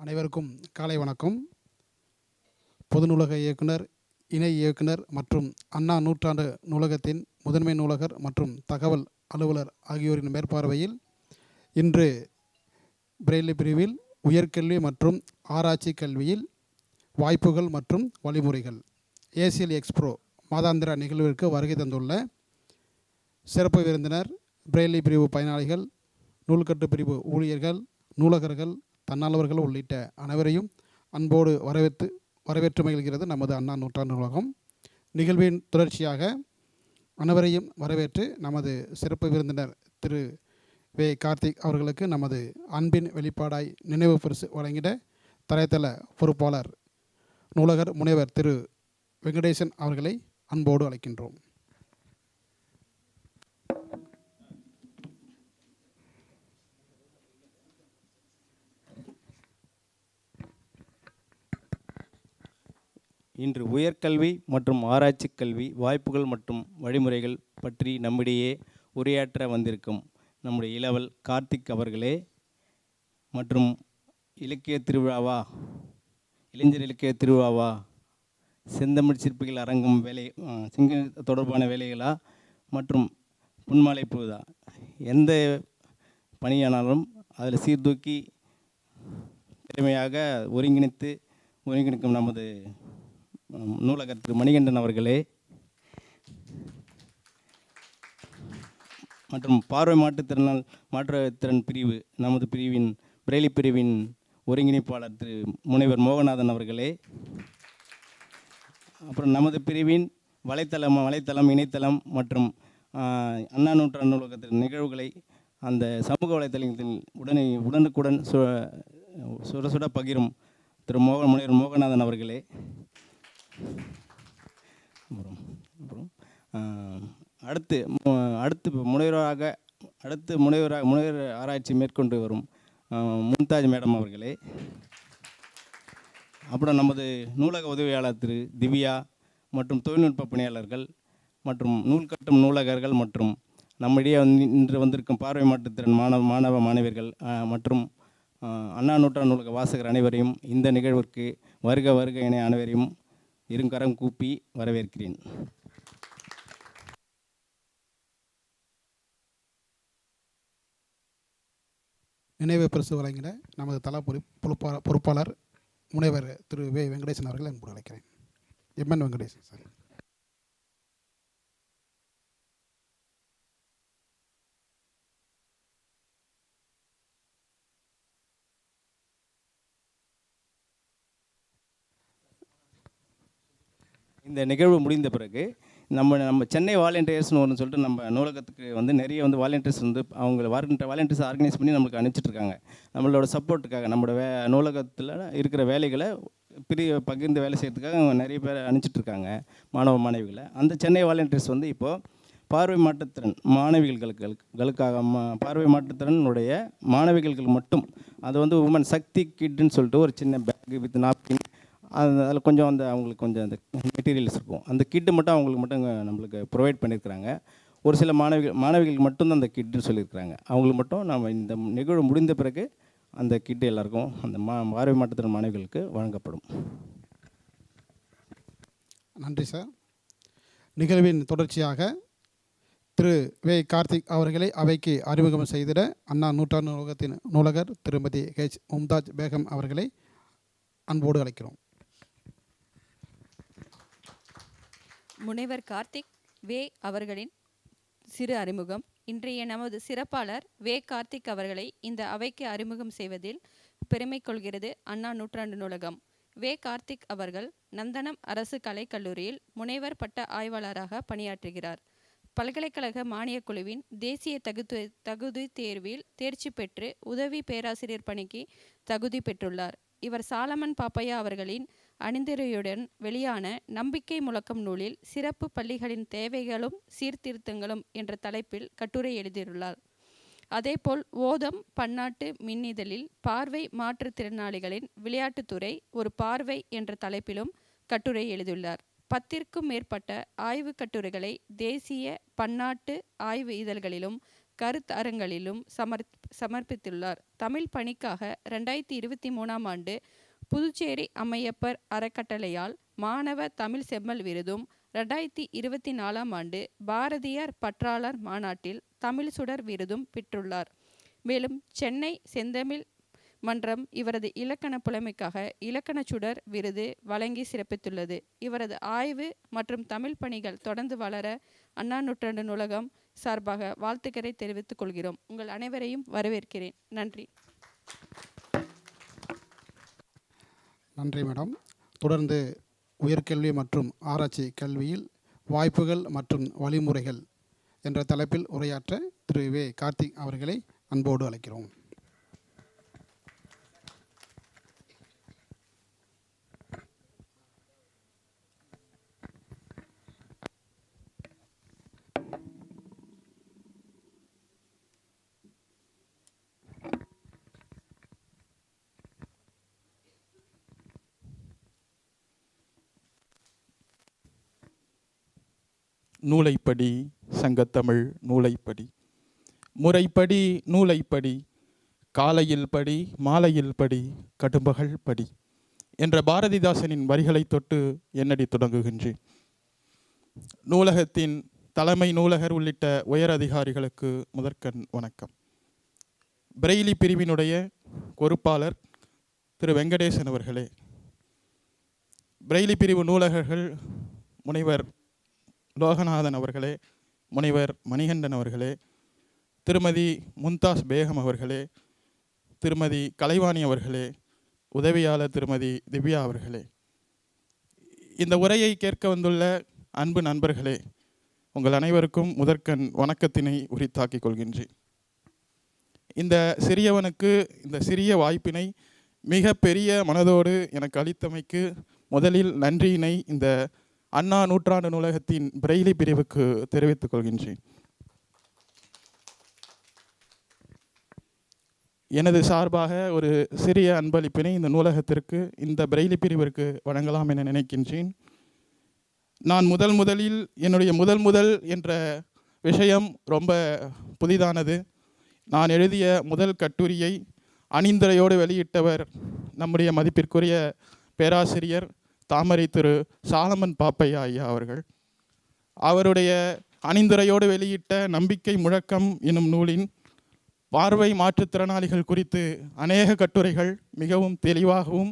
அனைவருக்கும் காலை வணக்கம். பொது நூலக இயக்குனர், இணை இயக்குனர் மற்றும் அண்ணா நூற்றாண்டு நூலகத்தின் முதன்மை நூலகர் மற்றும் தகவல் அலுவலர் ஆகியோரின் மேற்பார்வையில் இன்று பிரெய்லி பிரிவில் உயர்கல்வி மற்றும் ஆராய்ச்சி கல்வியில் வாய்ப்புகள் மற்றும் வழிமுறைகள் ஏசியல் எக்ஸ்ப்ரோ மாதாந்திர நிகழ்விற்கு வருகை தந்துள்ள சிறப்பு விருந்தினர், பிரெய்லி பிரிவு பயனாளிகள், நூல்கட்டு பிரிவு ஊழியர்கள், நூலகர்கள், தன்னார்வலர்கள் உள்ளிட்ட அனைவரையும் அன்போடு வரவேற்று மகிழ்கிறது நமது அண்ணா நூற்றாண்டு நூலகம். நிகழ்வின் தொடர்ச்சியாக அனைவரையும் வரவேற்று நமது சிறப்பு விருந்தினர் திரு வே கார்த்திக் அவர்களுக்கு நமது அன்பின் வெளிப்பாடாய் நினைவு பரிசு வழங்கிட தரைத்தள பொறுப்பாளர் நூலகர் முனைவர் திரு வெங்கடேசன் அவர்களை அன்போடு அழைக்கின்றோம். இன்று உயர்கல்வி மற்றும் ஆராய்ச்சி கல்வி வாய்ப்புகள் மற்றும் வழிமுறைகள் பற்றி நம்மிடையே உரையாற்ற வந்திருக்கும் நம்முடைய இளவல் கார்த்திக் அவர்களே மற்றும் இலக்கிய திருவிழாவா, இளைஞர் இலக்கிய திருவிழாவா, செந்தமிழ் சிற்பிகள் அரங்கம் வேலை தொடர்பான வேலைகளா மற்றும் புன்மாலை பொழுதா, எந்த பணியானாலும் அதில் சீர்தூக்கி திறமையாக ஒருங்கிணைக்கும் நமது நூலகர் திரு மணிகண்டன் அவர்களே மற்றும் பார்வை மாற்றுத்திறன் பிரிவு நமது பிரிவின் பிரெய்லி பிரிவின் ஒருங்கிணைப்பாளர் திரு முனைவர் மோகநாதன் அவர்களே, அப்புறம் நமது பிரிவின் வலைத்தளம் இணையதளம் மற்றும் அண்ணா நூற்றாண்டு நூலகத்தின் நிகழ்வுகளை அந்த சமூக வலைத்தளத்தில் உடனுக்குடன் சுட பகிரும் திரு முனைவர் மோகநாதன் அவர்களே, அப்புறம் அடுத்து முனைவர் ஆராய்ச்சி மேற்கொண்டு வரும் மும்தாஜ் மேடம் அவர்களே, அப்புறம் நமது நூலக உதவியாளர் திரு திவ்யா மற்றும் தொழில்நுட்ப பணியாளர்கள் மற்றும் நூல் கட்டும் நூலகர்கள் மற்றும் நம்மிடையே இன்று வந்திருக்கும் பார்வை மாற்றுத்திறன் மாணவ மாணவியர்கள் மற்றும் அண்ணா நூற்றாண்டு நூலக வாசகர் அனைவரையும் இந்த நிகழ்விற்கு வருக என அனைவரையும் இருங்கரம் கூப்பி வரவேற்கிறேன். நினைவு பரிசு வழங்கின நமது தள பொறுப்பாளர் முனைவர் திரு வே வெங்கடேசன் அவர்கள் அன்போடு அழைக்கிறேன். M N Venkatesan sir. இந்த நிகழ்வு முடிந்த பிறகு நம்ம சென்னை வாலண்டியர்ஸ்னு ஒன்று சொல்லிட்டு நம்ம நூலகத்துக்கு நிறைய வாலண்டியர்ஸ் அவங்க வாலண்டியர்ஸ் ஆர்கனைஸ் பண்ணி நம்மளுக்கு அனுப்பிச்சிட்ருக்காங்க. நம்மளோட சப்போர்ட்டுக்காக நம்மளோட நூலகத்தில் இருக்கிற வேலைகளை பகிர்ந்து வேலை செய்கிறதுக்காக அவங்க நிறைய பேர் அனுப்பிச்சிட்ருக்காங்க மாணவ மாணவிகளை. அந்த சென்னை வாலண்டியர்ஸ் இப்போது பார்வை மாற்றுத்திறன் மாணவிகளுக்காக பார்வை மாற்றுத்திறனுடைய மாணவிகளுக்கு மட்டும் அது உமன் சக்தி கிட்டுன்னு சொல்லிட்டு ஒரு சின்ன பேக் வித் நாப்கின், அதில் கொஞ்சம் அவங்களுக்கு கொஞ்சம் அந்த மெட்டீரியல்ஸ் இருக்கும். அந்த கிட்டு மட்டும் அவங்களுக்கு மட்டும் நம்மளுக்கு ப்ரொவைட் பண்ணியிருக்கிறாங்க. ஒரு சில மாணவிகளுக்கு மட்டும்தான் அந்த கிட்டுன்னு சொல்லியிருக்கிறாங்க. அவங்களுக்கு மட்டும் நம்ம இந்த நிகழ்வு முடிந்த பிறகு அந்த கிட்டு எல்லாருக்கும் அந்த பார்வை மாற்றுத்திறன் மாணவிகளுக்கு வழங்கப்படும். நன்றி சார். நிகழ்வின் தொடர்ச்சியாக திரு வே கார்த்திக் அவர்களை அவைக்கு அறிமுகம் செய்திட அண்ணா நூற்றாண்டு நூலகத்தின் நூலகர் திருமதி ஹெச் மும்தாஜ் பேகம் அவர்களை அன்போடு அழைக்கிறோம். முனைவர் கார்த்திக் வே அவர்களின் சிறு அறிமுகம். இன்றைய நமது சிறப்பாளர் வே கார்த்திக் அவர்களை இந்த அவைக்கு அறிமுகம் செய்வதில் பெருமை கொள்கிறது அண்ணா நூற்றாண்டு நூலகம். வே கார்த்திக் அவர்கள் நந்தனம் அரசு கலைக்கல்லூரியில் முனைவர் பட்ட ஆய்வாளராக பணியாற்றுகிறார். பல்கலைக்கழக மானியக் குழுவின் தேசிய தகுதி தேர்வில் தேர்ச்சி பெற்று உதவி பேராசிரியர் பணிக்கு தகுதி பெற்றுள்ளார். இவர் சாலமன் பாப்பையா அவர்களின் அணிந்துரையுடன் வெளியான நம்பிக்கை முழக்கம் நூலில் சிறப்பு பள்ளிகளின் தேவைகளும் சீர்திருத்தங்களும் என்ற தலைப்பில் கட்டுரை எழுதியுள்ளார். அதேபோல் ஓதம் பன்னாட்டு மின்னிதழில் பார்வை மாற்றுத்திறனாளிகளின் விளையாட்டுத்துறை ஒரு பார்வை என்ற தலைப்பிலும் கட்டுரை எழுதியுள்ளார். 10க்கும் மேற்பட்ட ஆய்வு கட்டுரைகளை தேசிய பன்னாட்டு ஆய்வு இதழ்களிலும் கருத்தரங்களிலும் சமர்ப்பித்துள்ளார். தமிழ் பணிக்காக 2023ஆம் ஆண்டு புதுச்சேரி அம்மையப்பர் அறக்கட்டளையால் மாணவ தமிழ் செம்மல் விருதும், 2024ஆம் ஆண்டு பாரதியார் பற்றாளர் மாநாட்டில் தமிழ் சுடர் விருதும் பெற்றுள்ளார். மேலும் சென்னை செந்தமிழ் மன்றம் இவரது இலக்கண புலமைக்காக இலக்கண சுடர் விருது வழங்கி சிறப்பித்துள்ளது. இவரது ஆய்வு மற்றும் தமிழ் பணிகள் தொடர்ந்து வளர அண்ணா நூற்றாண்டு நூலகம் சார்பாக வாழ்த்துக்களை தெரிவித்துக் கொள்கிறோம். உங்கள் அனைவரையும் வரவேற்கிறேன். நன்றி. நன்றி மேடம். தொடர்ந்து உயர்கல்வி மற்றும் ஆராய்ச்சி கல்வியில் வாய்ப்புகள் மற்றும் வழிமுறைகள் என்ற தலைப்பில் உரையாற்ற திரு வே. கார்த்திக் அவர்களை அன்போடு அழைக்கிறோம். நூலைப்படி சங்கத்தமிழ் நூலைப்படி, முறைப்படி நூலைப்படி, காலையில் படி மாலையில் படி கடும்பகல் படி என்ற பாரதிதாசனின் வரிகளை தொட்டு என்னடி தொடங்குகின்றேன். நூலகத்தின் தலைமை நூலகர் உள்ளிட்ட உயர் அதிகாரிகளுக்கு முதற்கண் வணக்கம். பிரெய்லி பிரிவினுடைய பொறுப்பாளர் திரு வெங்கடேசன் அவர்களே, பிரெய்லி பிரிவு நூலகர்கள் முனைவர் லோகநாதன் அவர்களே, முனைவர் மணிகண்டன் அவர்களே, திருமதி மும்தாஸ் பேகம் அவர்களே, திருமதி கலைவாணி அவர்களே, உதவியாளர் திருமதி திவ்யா அவர்களே, இந்த உரையை கேட்க வந்துள்ள அன்பு நண்பர்களே, உங்கள் அனைவருக்கும் முதற்கண் வணக்கத்தினை உரித்தாக்கிக் கொள்கின்றேன். இந்த சிறியவனுக்கு இந்த சிறிய வாய்ப்பினை மிக பெரிய மனதோடு எனக்கு அளித்தமைக்கு முதலில் நன்றியினை இந்த அண்ணா நூற்றாண்டு நூலகத்தின் பிரெய்லி பிரிவுக்கு தெரிவித்துக் கொள்கின்றேன். எனது சார்பாக ஒரு சிறிய அன்பளிப்பினை இந்த நூலகத்திற்கு, இந்த பிரெய்லி பிரிவிற்கு வழங்கலாம் என நினைக்கின்றேன். நான் முதலில் என்னுடைய முதல் என்ற விஷயம் ரொம்ப புதிதானது. நான் எழுதிய முதல் கட்டுரையை அணிந்துரையோடு வெளியிட்டவர் நம்முடைய மதிப்பிற்குரிய பேராசிரியர் தாமரை திரு சாலமன் பாப்பையா ஐயா அவர்கள். அவருடைய அணிந்துரையோடு வெளியிட்ட நம்பிக்கை முழக்கம் எனும் நூலின் பார்வை மாற்றுத்திறனாளிகள் குறித்து அநேக கட்டுரைகள் மிகவும் தெளிவாகவும்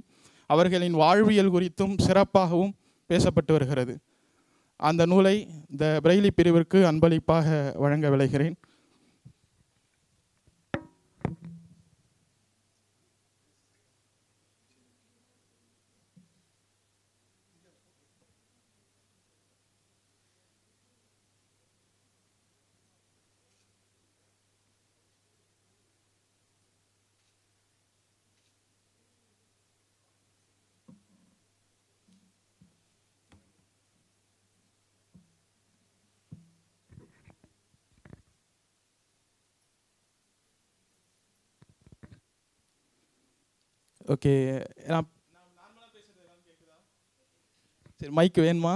அவர்களின் வாழ்வியல் குறித்தும் சிறப்பாகவும் பேசப்பட்டு வருகிறது. அந்த நூலை இந்த பிரெய்லி பிரிவிற்கு அன்பளிப்பாக வழங்க விளைகிறேன். ஓகே, நான் சரி, மைக் வேணுமா?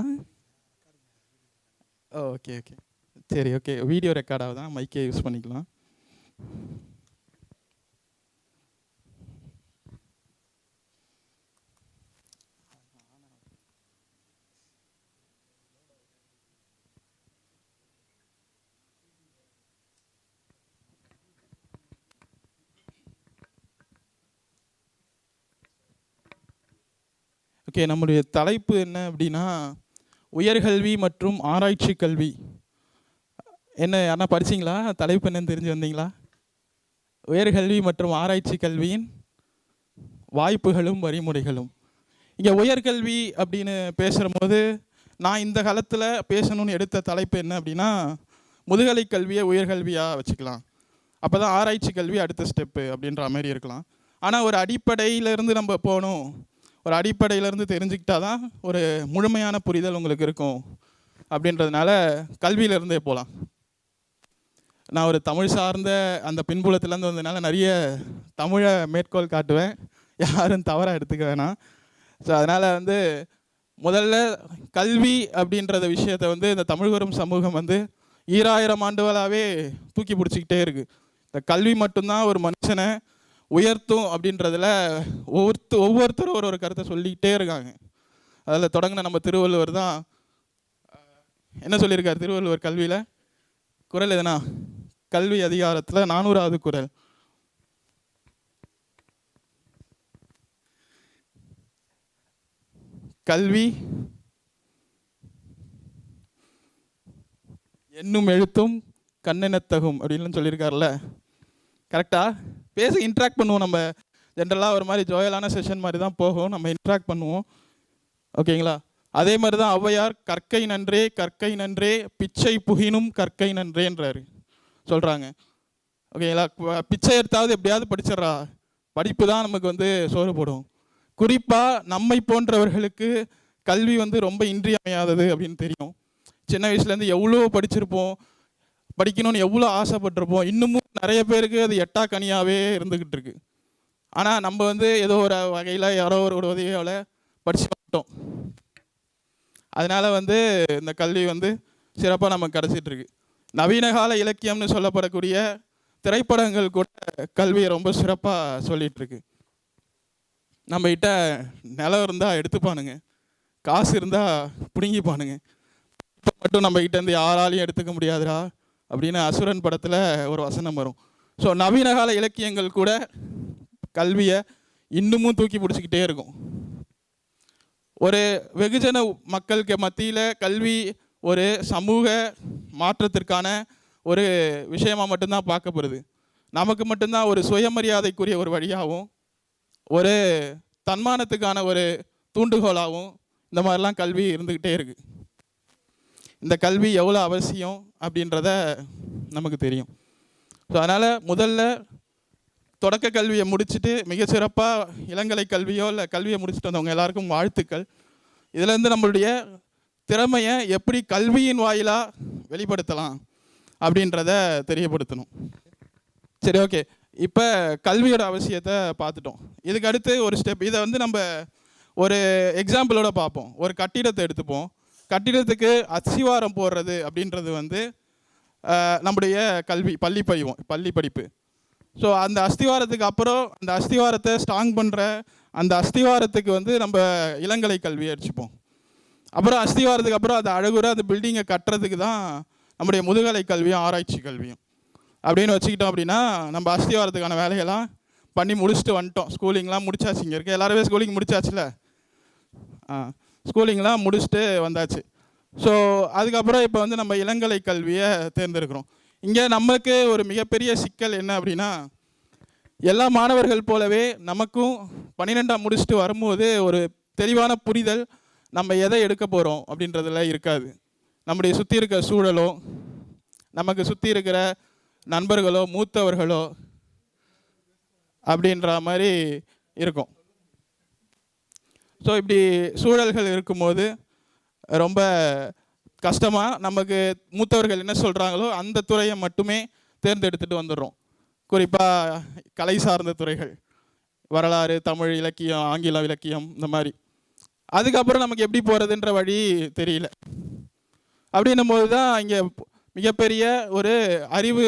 ஓகே, சரி, ஓகே, வீடியோ ரெக்கார்ட் ஆகுதான், மைக்கே யூஸ் பண்ணிக்கலாம். ஓகே, நம்முடைய தலைப்பு என்ன அப்படின்னா, உயர்கல்வி மற்றும் ஆராய்ச்சி கல்வி. என்ன யாரா படிச்சிங்களா? தலைப்பு என்னன்னு தெரிஞ்சு வந்தீங்களா? உயர்கல்வி மற்றும் ஆராய்ச்சி கல்வியின் வாய்ப்புகளும் வழிமுறைகளும். இங்கே உயர்கல்வி அப்படின்னு பேசுகிற போது நான் இந்த காலத்தில் பேசணும்னு எடுத்த தலைப்பு என்ன அப்படின்னா, முதுகலை கல்வியை உயர்கல்வியாக வச்சுக்கலாம், அப்போ தான் ஆராய்ச்சி கல்வி அடுத்த ஸ்டெப்பு அப்படின்ற மாதிரி இருக்கலாம். ஆனால் ஒரு அடிப்படையிலேருந்து நம்ம போகணும், ஒரு அடிப்படையிலேருந்து தெரிஞ்சுக்கிட்டா தான் ஒரு முழுமையான புரிதல் உங்களுக்கு இருக்கும். அப்படின்றதுனால கல்வியிலேருந்தே போகலாம். நான் ஒரு தமிழ் சார்ந்த அந்த பின்புலத்துலேருந்து வந்ததுனால நிறைய தமிழை மேற்கோள் காட்டுவேன், யாரும் தவறாக எடுத்துக்க வேணாம். ஸோ அதனால் முதல்ல கல்வி அப்படின்றத விஷயத்தை இந்த தமிழ் வரும் சமூகம் ஈராயிரம் ஆண்டுகளாகவே தூக்கி பிடிச்சிக்கிட்டே இருக்குது. இந்த கல்வி மட்டும்தான் ஒரு மனுஷனை உயர்த்தும் அப்படின்றதுல ஒவ்வொருத்தரும் ஒரு கருத்தை சொல்லிக்கிட்டே இருக்காங்க. அதில் தொடங்கின நம்ம திருவள்ளுவர் தான் என்ன சொல்லியிருக்கார்? திருவள்ளுவர் கல்வியில் குறள் எதுனா, கல்வி அதிகாரத்தில் 400வது குறள், கல்வி என்னும் எழுத்தும் கண்ணெனத்தகும் அப்படின்னு சொல்லியிருக்காருல்ல. கரெக்டாக பேச இன்ட்ராக்ட் பண்ணுவோம். நம்ம ஜென்ரலாக ஒரு மாதிரி ஜோயலான செஷன் மாதிரி தான் போகும், நம்ம இன்ட்ராக்ட் பண்ணுவோம். ஓகேங்களா? அதே மாதிரி தான் ஔவையார் கற்கை நன்றே கற்கை நன்றே பிச்சை புகினும் கற்கை நன்றேன்றாரு சொல்கிறாங்க. ஓகேங்களா? பிச்சை எடுத்தாவது எப்படியாவது படிச்சிடறா, படிப்பு தான் நமக்கு வந்து சோறு போடும். குறிப்பாக நம்மை போன்றவர்களுக்கு கல்வி வந்து ரொம்ப இன்றியமையாதது அப்படின்னு தெரியும். சின்ன வயசுலேருந்து எவ்வளோ படிச்சிருப்போம், படிக்கணும்னு எவ்வளோ ஆசைப்பட்டிருப்போம். இன்னமும் நிறைய பேருக்கு அது எட்டா கனியாகவே இருந்துக்கிட்டு இருக்கு. ஆனால் நம்ம வந்து ஏதோ ஒரு வகையில் யாரோ ஒரு உதவியால் படித்து வந்துட்டோம். அதனால் வந்து இந்த கல்வி வந்து சிறப்பாக நமக்கு கிடச்சிட்ருக்கு. நவீன கால இலக்கியம்னு சொல்லப்படக்கூடிய திரைப்படங்கள் கூட கல்வியை ரொம்ப சிறப்பாக சொல்லிகிட்ருக்கு. நம்மகிட்ட நிலம் இருந்தால் எடுத்துப்பானுங்க, காசு இருந்தால் பிடுங்கிப்பானுங்க. இப்போ மட்டும் நம்மகிட்ட இருந்து யாராலையும் எடுத்துக்க முடியாதுடா அப்படின்னு அசுரன் படத்தில் ஒரு வசனம் வரும். ஸோ நவீன கால இலக்கியங்கள் கூட கல்வியை இன்னமும் தூக்கி பிடிச்சிக்கிட்டே இருக்கும். ஒரு வெகுஜன மக்களுக்கு மத்தியில் கல்வி ஒரு சமூக மாற்றத்திற்கான ஒரு விஷயமாக மட்டும்தான் பார்க்கப்படுது. நமக்கு மட்டும்தான் ஒரு சுயமரியாதைக்குரிய ஒரு வழியாகவும் ஒரு தன்மானத்துக்கான ஒரு தூண்டுகோலாகவும் இந்த மாதிரிலாம் கல்வி இருந்துக்கிட்டே இருக்குது. இந்த கல்வி எவ்வளோ அவசியம் அப்படின்றத நமக்கு தெரியும். ஸோ அதனால் முதல்ல தொடக்க கல்வியை முடிச்சுட்டு மிகச்சிறப்பாக இளங்கலை கல்வியோ இல்லை கல்வியை முடிச்சுட்டு வந்தவங்க எல்லாருக்கும் வாழ்த்துக்கள். இதிலேருந்து நம்மளுடைய திறமையை எப்படி கல்வியின் வாயிலாக வெளிப்படுத்தலாம் அப்படின்றத தெரியப்படுத்தணும். சரி, ஓகே. இப்போ கல்வியோட அவசியத்தை பார்த்துட்டோம். இதுக்கு அடுத்து ஒரு ஸ்டெப், இதை வந்து நம்ம ஒரு எக்ஸாம்பிளோட பார்ப்போம். ஒரு கட்டிடத்தை எடுத்துப்போம். கட்டிடத்துக்கு அஸ்திவாரம் போடுறது அப்படின்றது வந்து நம்முடைய கல்வி, பள்ளி படிப்பு. ஸோ அந்த அஸ்திவாரத்துக்கு அப்புறம் அந்த அஸ்திவாரத்தை ஸ்ட்ராங் பண்ணுற அந்த அஸ்திவாரத்துக்கு வந்து நம்ம இளங்கலை கல்வியை அடிச்சுப்போம். அப்புறம் அஸ்திவாரத்துக்கு அப்புறம் அதை அழகுற அந்த பில்டிங்கை கட்டுறதுக்கு தான் நம்முடைய முதுகலை கல்வியும் ஆராய்ச்சி கல்வியும் அப்படின்னு வச்சுக்கிட்டோம். அப்படின்னா நம்ம அஸ்திவாரத்துக்கான வேலையெல்லாம் பண்ணி முடிச்சுட்டு வந்துட்டோம். ஸ்கூலிங்லாம் முடிச்சாச்சு. இங்கே இருக்க எல்லாருமே ஸ்கூலிங் முடிச்சாச்சுல, ஸ்கூலிங்லாம் முடிச்சுட்டு வந்தாச்சு. ஸோ அதுக்கப்புறம் இப்போ வந்து நம்ம இளங்கலை கல்வியை தேர்ந்தெடுக்கிறோம். இங்கே நமக்கு ஒரு மிகப்பெரிய சிக்கல் என்ன அப்படின்னா, எல்லா மாணவர்கள் போலவே நமக்கும் 12ஆம் முடிச்சுட்டு வரும்போது ஒரு தெளிவான புரிதல் நம்ம எதை எடுக்க போகிறோம் அப்படின்றதுல இருக்காது. நம்முடைய சுற்றி இருக்கிற சூழலோ, நமக்கு சுற்றி இருக்கிற நண்பர்களோ, மூத்தவர்களோ அப்படின்ற மாதிரி இருக்கும். ஸோ இப்படி சூழல்கள் இருக்கும்போது ரொம்ப கஷ்டமாக நமக்கு மூத்தவர்கள் என்ன சொல்கிறாங்களோ அந்த துறையை மட்டுமே தேர்ந்தெடுத்துட்டு வந்துடுறோம். குறிப்பாக கலை சார்ந்த துறைகள், வரலாறு, தமிழ் இலக்கியம், ஆங்கில இலக்கியம், இந்த மாதிரி. அதுக்கப்புறம் நமக்கு எப்படி போகிறதுன்ற வழி தெரியல. அப்படின்னும் போது தான் இங்கே மிகப்பெரிய ஒரு அறிவு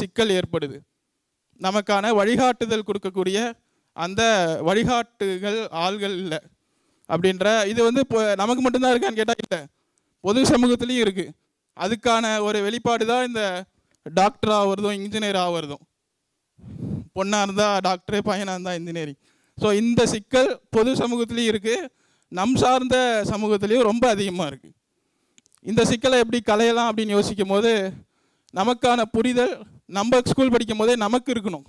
சிக்கல் ஏற்படுது. நமக்கான வழிகாட்டுதல் கொடுக்கக்கூடிய அந்த வழிகாட்டுகள் ஆள்கள் இல்லை அப்படின்ற இது வந்து இப்போ நமக்கு மட்டும்தான் இருக்கான்னு கேட்டால் இல்லை, பொது சமூகத்துலேயும் இருக்குது. அதுக்கான ஒரு வெளிப்பாடு தான் இந்த டாக்டர் ஆகிறதும் இன்ஜினியர் ஆகிறதும். பொண்ணாக இருந்தால் டாக்டரு, பையனாக இருந்தால் இன்ஜினியரிங். ஸோ இந்த சிக்கல் பொது சமூகத்துலேயும் இருக்குது, நம் சார்ந்த சமூகத்துலேயும் ரொம்ப அதிகமாக இருக்குது. இந்த சிக்கலை எப்படி களையலாம் அப்படின்னு யோசிக்கும் போது நமக்கான புரிதல் நம்ம ஸ்கூல் படிக்கும் போதே நமக்கு இருக்கணும்.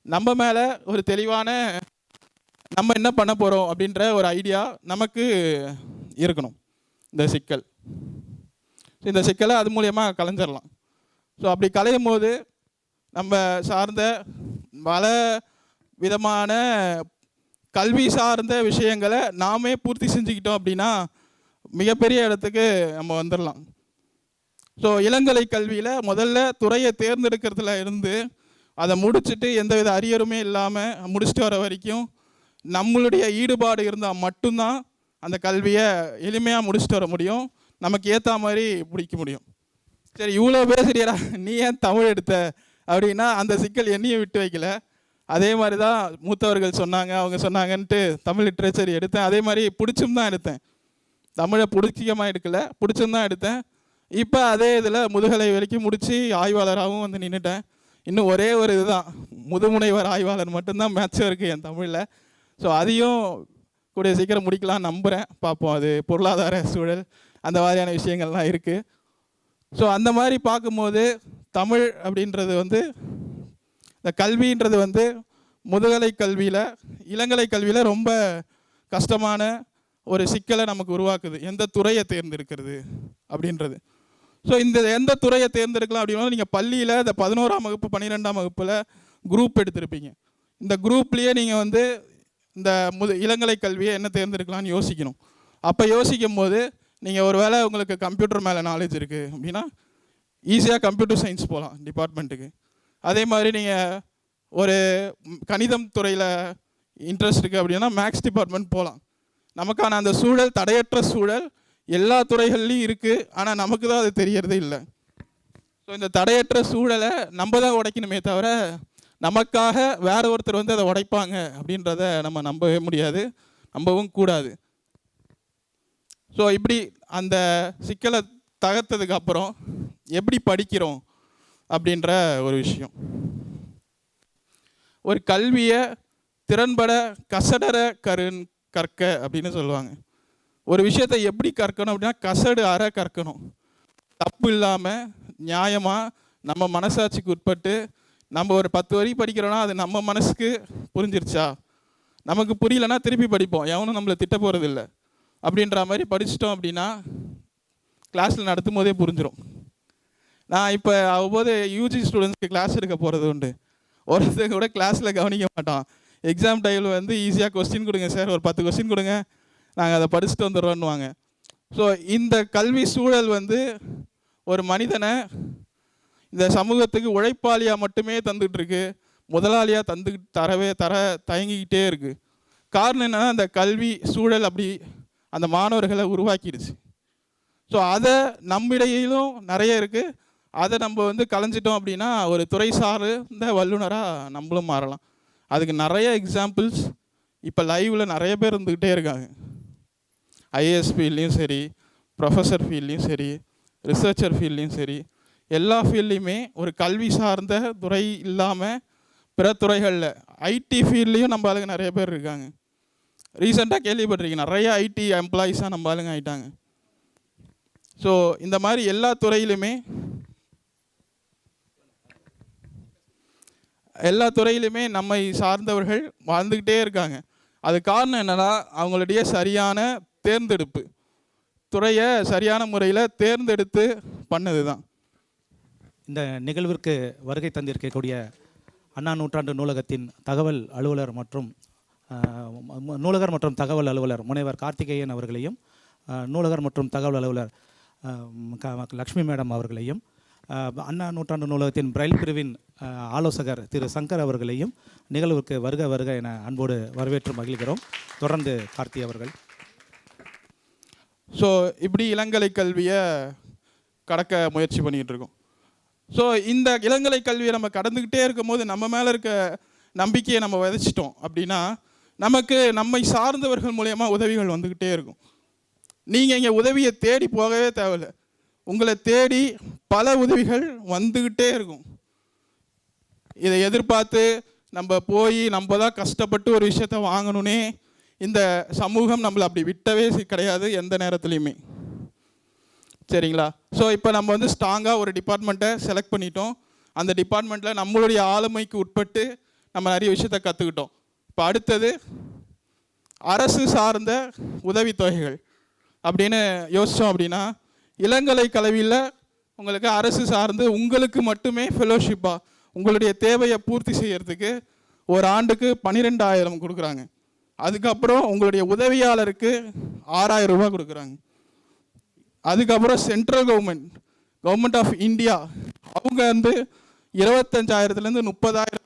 நம்ம மேலே ஒரு தெளிவான நம்ம என்ன பண்ண போகிறோம் அப்படின்ற ஒரு ஐடியா நமக்கு இருக்கணும். இந்த சிக்கலை அது மூலயமா கலைஞ்சிடலாம். ஸோ அப்படி கலையும் போது நம்ம சார்ந்த பல விதமான கல்வி சார்ந்த விஷயங்களை நாமே பூர்த்தி செஞ்சுக்கிட்டோம் அப்படின்னா மிகப்பெரிய இடத்துக்கு நம்ம வந்துடலாம். ஸோ இளங்கலை கல்வியில் முதல்ல துறையை தேர்ந்தெடுக்கிறதுல இருந்து அதை முடிச்சுட்டு எந்தவித அரியருமே இல்லாமல் முடிச்சுட்டு வர வரைக்கும் நம்மளுடைய ஈடுபாடு இருந்தால் மட்டும்தான் அந்த கல்வியை எளிமையாக முடிச்சுட்டு வர முடியும், நமக்கு ஏற்ற மாதிரி பிடிக்க முடியும். சரி இவ்வளோ பேசுறியடா நீ ஏன் தமிழ் எடுத்த அப்படின்னா அந்த சிக்கல் என்னையும் விட்டு வைக்கல. அதே மாதிரி தான் மூத்தவர்கள் சொன்னாங்க, அவங்க சொன்னாங்கன்ட்டு தமிழ் லிட்ரேச்சர் எடுத்தேன். அதே மாதிரி பிடிச்சும் தான் எடுத்தேன். தமிழை பிடிச்சிக்கமாக எடுக்கல, பிடிச்சும் தான் எடுத்தேன். இப்போ அதே இதில் முதுகலை வரைக்கும் முடித்து ஆய்வாளராகவும் வந்து நின்றுட்டேன். இன்னும் ஒரே ஒரு இதுதான், முதுமுனைவர் ஆய்வாளர் மட்டும்தான் மேட்சும் இருக்குது என் தமிழில். ஸோ அதையும் கூடிய சீக்கிரம் முடிக்கலாம்னு நம்புகிறேன். பார்ப்போம், அது பொருளாதார சூழல் அந்த மாதிரியான விஷயங்கள்லாம் இருக்குது. ஸோ அந்த மாதிரி பார்க்கும்போது தமிழ் அப்படின்றது வந்து, இந்த கல்வின்றது வந்து முதுகலை கல்வியில், இளங்கலை கல்வியில் ரொம்ப கஷ்டமான ஒரு சிக்கலை நமக்கு உருவாக்குது, எந்த துறையை தேர்ந்தெடுக்கிறது அப்படின்றது. ஸோ இந்த எந்த துறையை தேர்ந்தெடுக்கலாம் அப்படின்னா, நீங்கள் பள்ளியில் இந்த 11ஆம் வகுப்பு 12ஆம் வகுப்பில் குரூப் எடுத்திருப்பீங்க. இந்த குரூப்லேயே நீங்கள் வந்து இந்த இளங்கலை கல்வியை என்ன தேர்ந்தெடுக்கலாம்னு யோசிக்கணும். அப்போ யோசிக்கும் போது நீங்கள் ஒரு வேளை உங்களுக்கு கம்ப்யூட்டர் மேலே நாலேஜ் இருக்குது அப்படின்னா ஈஸியாக கம்ப்யூட்டர் சயின்ஸ் போகலாம் டிபார்ட்மெண்ட்டுக்கு. அதே மாதிரி நீங்கள் ஒரு கணிதம் துறையில் இன்ட்ரெஸ்ட் இருக்குது அப்படின்னா மேக்ஸ் டிபார்ட்மெண்ட் போகலாம். நமக்கான அந்த சூழல், தடையற்ற சூழல் எல்லா துறைகள்லையும் இருக்குது. ஆனால் நமக்கு தான் அது தெரியறதே இல்லை. ஸோ இந்த தடையற்ற சூழலை நம்ம தான் உடைக்கணுமே தவிர நமக்காக வேற ஒருத்தர் வந்து அதை உடைப்பாங்க அப்படின்றத நம்ம நம்பவே முடியாது, நம்பவும் கூடாது. ஸோ இப்படி அந்த சிக்கலை தகர்த்ததுக்கு அப்புறம் எப்படி படிக்கிறோம் அப்படின்ற ஒரு விஷயம். ஒரு கல்வியை திறன்பட கசடர கற்க அப்படின்னு சொல்லுவாங்க. ஒரு விஷயத்தை எப்படி கற்கணும் அப்படின்னா கசடு அற கற்கணும். தப்பு இல்லாமல் நியாயமாக நம்ம மனசாட்சிக்கு உட்பட்டு, நம்ம ஒரு 10 வரி படிக்கிறோன்னா அது நம்ம மனசுக்கு புரிஞ்சிருச்சா, நமக்கு புரியலன்னா திருப்பி படிப்போம், எவனும் நம்மளை திட்ட போகிறது இல்லை அப்படின்ற மாதிரி படிச்சிட்டோம் அப்படின்னா கிளாஸில் நடத்தும் போதே புரிஞ்சிடும். நான் இப்போ அவ்வப்போது யூஜி ஸ்டூடெண்ட்ஸ்க்கு கிளாஸ் எடுக்க போகிறது உண்டு. ஒருத்தர் கூட கிளாஸில் கவனிக்க மாட்டான். எக்ஸாம் டைமில் வந்து ஈஸியாக கொஸ்டின் கொடுங்க சார், ஒரு 10 கொஸ்டின் கொடுங்க, நாங்கள் அதை படிச்சுட்டு வந்துடுறோன்னுவாங்க. ஸோ இந்த கல்வி சூழல் வந்து ஒரு மனிதனை இந்த சமூகத்துக்கு உழைப்பாளியாக மட்டுமே தந்துகிட்ருக்கு, முதலாளியாக தர தயங்கிக்கிட்டே இருக்குது. காரணம் என்னென்னா அந்த கல்வி சூழல் அப்படி அந்த மாணவர்களை உருவாக்கிடுச்சு. ஸோ அதை நம்மிடையிலும் நிறைய இருக்குது. அதை நம்ம வந்து கலைஞ்சிட்டோம் அப்படின்னா ஒரு துறை சார்ந்த வல்லுநராக நம்மளும் மாறலாம். அதுக்கு நிறைய எக்ஸாம்பிள்ஸ் இப்போ லைவில் நிறைய பேர் இருந்துக்கிட்டே இருக்காங்க. ஐஏஎஸ் ஃபீல்ட்லேயும் சரி, ப்ரொஃபஸர் ஃபீல்ட்லேயும் சரி, ரிசர்ச்சர் ஃபீல்ட்லேயும் சரி, எல்லா ஃபீல்ட்லேயுமே ஒரு கல்வி சார்ந்த துறை இல்லாமல் பிற துறைகளில் ஐடி ஃபீல்ட்லேயும் நம்ம ஆளுங்க நிறைய பேர் இருக்காங்க. ரீசெண்டாக கேள்விப்பட்டிருக்கீங்க, நிறைய ஐடி எம்ப்ளாயீஸாக நம்ம ஆளுங்க ஆகிட்டாங்க. ஸோ இந்த மாதிரி எல்லா துறையிலுமே நம்மை சார்ந்தவர்கள் வாழ்ந்துக்கிட்டே இருக்காங்க. அது காரணம் என்னன்னா அவங்களுடைய சரியான தேர்ந்தெடுப்பு, துறையை சரியான முறையில் தேர்ந்தெடுத்து பண்ணது தான். இந்த நிகழ்விற்கு வருகை தந்திருக்கக்கூடிய அண்ணா நூற்றாண்டு நூலகத்தின் தகவல் அலுவலர் மற்றும் நூலகர் மற்றும் தகவல் அலுவலர் முனைவர் கார்த்திகேயன் அவர்களையும், நூலகர் மற்றும் தகவல் அலுவலர் லக்ஷ்மி மேடம் அவர்களையும், அண்ணா நூற்றாண்டு நூலகத்தின் பிரைல் பிரிவின் ஆலோசகர் திரு சங்கர் அவர்களையும் நிகழ்வுக்கு வருக வருக என அன்போடு வரவேற்று மகிழ்கிறோம். தொடர்ந்து கார்த்தி அவர்கள். ஸோ இப்படி இளங்கலை கல்வியை கடக்க முயற்சி பண்ணிக்கிட்டு இருக்கோம். ஸோ இந்த இளங்கலை கல்வியை நம்ம கடந்துக்கிட்டே இருக்கும்போது நம்ம மேலே இருக்க நம்பிக்கையை நம்ம விதைச்சிட்டோம் அப்படின்னா நமக்கு நம்மை சார்ந்தவர்கள் மூலயமா உதவிகள் வந்துக்கிட்டே இருக்கும். நீங்கள் இங்கே உதவியை தேடி போகவே தேவையில்லை, உங்களை தேடி பல உதவிகள் வந்துக்கிட்டே இருக்கும். இதை எதிர்பார்த்து நம்ம போய் நம்ம தான் கஷ்டப்பட்டு ஒரு விஷயத்த வாங்கணுன்னே இந்த சமூகம் நம்மளை அப்படி விட்டவே கிடையாது எந்த நேரத்துலையுமே. சரிங்களா? ஸோ இப்போ நம்ம வந்து ஸ்ட்ராங்காக ஒரு டிபார்ட்மெண்ட்டை செலக்ட் பண்ணிட்டோம். அந்த டிபார்ட்மெண்ட்டில் நம்மளுடைய ஆளுமைக்கு உட்பட்டு நம்ம நிறைய விஷயத்த கற்றுக்கிட்டோம். இப்போ அடுத்தது அரசு சார்ந்த உதவித்தொகைகள் அப்படின்னு யோசித்தோம் அப்படின்னா, இளங்கலை கல்வியில் உங்களுக்கு அரசு சார்ந்து உங்களுக்கு மட்டுமே ஃபெலோஷிப்பாக உங்களுடைய தேவையை பூர்த்தி செய்கிறதுக்கு ஒரு ஆண்டுக்கு 12,000 கொடுக்குறாங்க. அதுக்கப்புறம் உங்களுடைய உதவியாளருக்கு 6,000 ரூபா கொடுக்குறாங்க. அதுக்கப்புறம் சென்ட்ரல் கவர்மெண்ட் ஆஃப் இந்தியா அவங்க வந்து 25,000லேருந்து 30,000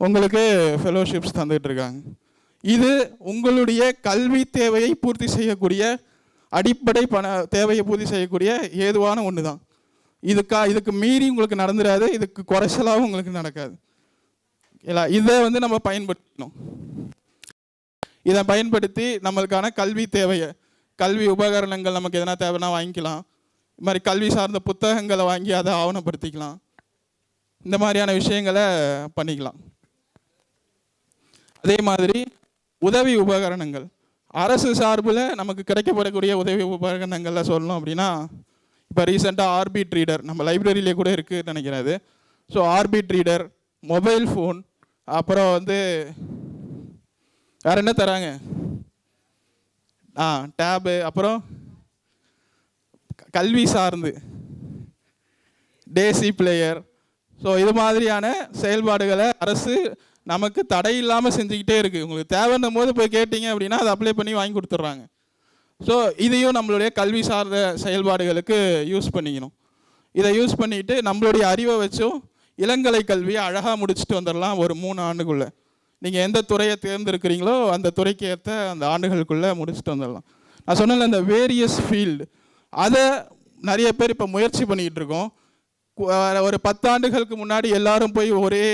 உங்களுக்கு ஃபெலோஷிப்ஸ் தந்துகிட்டு இருக்காங்க. இது உங்களுடைய கல்வி தேவையை பூர்த்தி செய்யக்கூடிய, அடிப்படை தேவையை பூர்த்தி செய்யக்கூடிய ஏதுவான ஒன்று தான். இதுக்கு மீறி உங்களுக்கு நடந்துடாது, இதுக்கு குறைச்சலாகவும் உங்களுக்கு நடக்காது. இல்லை, இதை வந்து நம்ம பயன்படுத்தணும். இதை பயன்படுத்தி நம்மளுக்கான கல்வி தேவையை, கல்வி உபகரணங்கள் நமக்கு எதனா தேவைன்னா வாங்கிக்கலாம். இது மாதிரி கல்வி சார்ந்த புத்தகங்களை வாங்கி அதை ஆவணப்படுத்திக்கலாம். இந்த மாதிரியான விஷயங்களை பண்ணிக்கலாம். அதே மாதிரி உதவி உபகரணங்கள், அரசு சார்பில் நமக்கு கிடைக்கப்படக்கூடிய உதவி உபகரணங்களில் சொல்லணும் அப்படின்னா, இப்போ ரீசெண்டாக ஆர்பிட் ரீடர் நம்ம லைப்ரரியிலே கூட இருக்குதுன்னு நினைக்கிறது. So orbit reader, mobile phone, அப்புறம் வந்து வேறு என்ன தராங்க, டேபு, அப்புறம் கல்வி சார்ந்து டேசி பிளேயர். ஸோ இது மாதிரியான செயல்பாடுகளை அரசு நமக்கு தடை இல்லாமல் செஞ்சுக்கிட்டே இருக்குது. உங்களுக்கு தேவைன்னும் போது போய் கேட்டிங்க அப்படின்னா அதை அப்ளை பண்ணி வாங்கி கொடுத்துட்றாங்க. ஸோ இதையும் நம்மளுடைய கல்வி சார்ந்த செயல்பாடுகளுக்கு யூஸ் பண்ணிக்கணும். இதை யூஸ் பண்ணிவிட்டு நம்மளுடைய அறிவை வச்சும் இளங்கலை கல்வியை அழகாக முடிச்சுட்டு வந்துடலாம். ஒரு 3 ஆண்டுக்குள்ளே நீங்கள் எந்த துறையை தேர்ந்தெடுக்கிறீங்களோ அந்த துறைக்கு ஏற்ற அந்த ஆண்டுகளுக்குள்ளே முடிச்சுட்டு வந்துடலாம். நான் சொன்னேன்ல, இந்த வேரியஸ் ஃபீல்டு, அதை நிறைய பேர் இப்போ முயற்சி பண்ணிக்கிட்டு இருக்கோம். ஒரு 10 ஆண்டுகளுக்கு முன்னாடி எல்லாரும் போய் ஒரே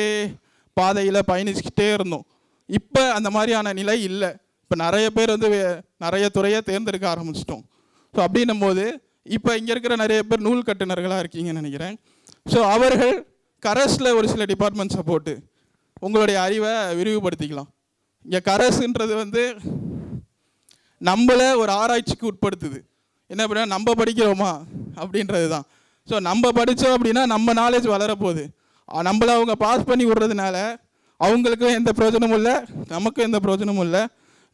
பாதையில் பயணிச்சுக்கிட்டே இருந்தோம். இப்போ அந்த மாதிரியான நிலை இல்லை. இப்போ நிறைய பேர் வந்து நிறைய துறையை தேர்ந்தெடுக்க ஆரம்பிச்சிட்டோம். ஸோ அப்படின்னும் போது இப்போ இங்கே இருக்கிற நிறைய பேர் நூல் கட்டுநர்களாக இருக்கீங்கன்னு நினைக்கிறேன். ஸோ அவர்கள் கரஸில் ஒரு சில டிபார்ட்மெண்ட்ஸை போட்டு உங்களுடைய அறிவை விரிவுபடுத்திக்கலாம். இங்கே கரஸுன்றது வந்து நம்மளை ஒரு ஆராய்ச்சிக்கு உட்படுத்துது. என்ன அப்படின்னா, நம்ம படிக்கிறோமா அப்படின்றது தான். ஸோ நம்ம படித்தோம் அப்படின்னா நம்ம நாலேஜ் வளரப்போகுது. நம்மளை அவங்க பாஸ் பண்ணி விடுறதுனால அவங்களுக்கும் எந்த பிரயோஜனமும் இல்லை, நமக்கும் எந்த பிரயோஜனமும் இல்லை.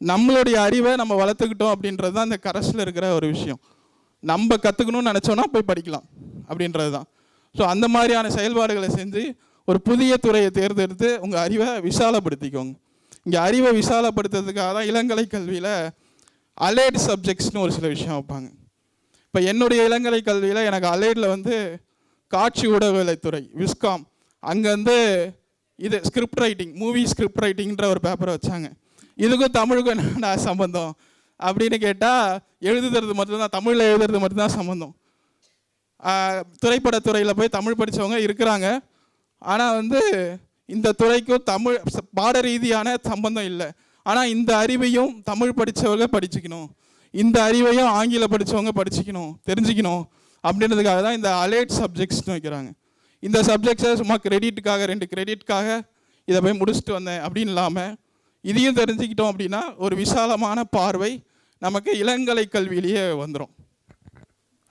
நம்மளுடைய அறிவை நம்ம வளர்த்துக்கிட்டோம் அப்படின்றது தான் இந்த கரஸில் இருக்கிற ஒரு விஷயம். நம்ம கற்றுக்கணும்னு நினச்சோன்னா போய் படிக்கலாம் அப்படின்றது தான். ஸோ அந்த மாதிரியான செயல்பாடுகளை செஞ்சு ஒரு புதிய துறையை தேர்ந்தெடுத்து உங்கள் அறிவை விசாலப்படுத்திக்கோங்க. இங்கே அறிவை விசாலப்படுத்துறதுக்காக தான் இளங்கலை கல்வியில் அலைட் சப்ஜெக்ட்ஸ்னு ஒரு சில விஷயம் வைப்பாங்க. இப்போ என்னுடைய இளங்கலை கல்வியில் எனக்கு அலைடில் வந்து காட்சி ஊடகத்துறை, விஸ்காம், அங்கே வந்து இது ஸ்கிரிப்ட் ரைட்டிங், மூவி ஸ்கிரிப்ட் ரைட்டிங்கிற ஒரு பேப்பரை வச்சாங்க. இதுக்கும் தமிழுக்கும் என்ன சம்மந்தம் அப்படின்னு கேட்டால், எழுதுறது மட்டும்தான், தமிழில் எழுதுறது மட்டும்தான் சம்மந்தம். திரைப்படத்துறையில் போய் தமிழ் படித்தவங்க இருக்கிறாங்க. ஆனால் வந்து இந்த துறைக்கும் தமிழ் பாட ரீதியான சம்பந்தம் இல்லை. ஆனால் இந்த அறிவையும் தமிழ் படித்தவங்க படிச்சுக்கணும், இந்த அறிவையும் ஆங்கிலம் படித்தவங்க படிச்சுக்கணும், தெரிஞ்சுக்கணும் அப்படின்றதுக்காக தான் இந்த அலைட் சப்ஜெக்ட்ஸ்னு வைக்கிறாங்க. இந்த சப்ஜெக்ட்ஸை சும்மா கிரெடிட்டுக்காக 2 கிரெடிட்காக இதை போய் முடிச்சுட்டு வந்தேன் அப்படின்னு இல்லாமல் இதையும் தெரிஞ்சுக்கிட்டோம் அப்படின்னா ஒரு விசாலமான பார்வை நமக்கு இளங்கலை கல்வியிலேயே வந்துடும்.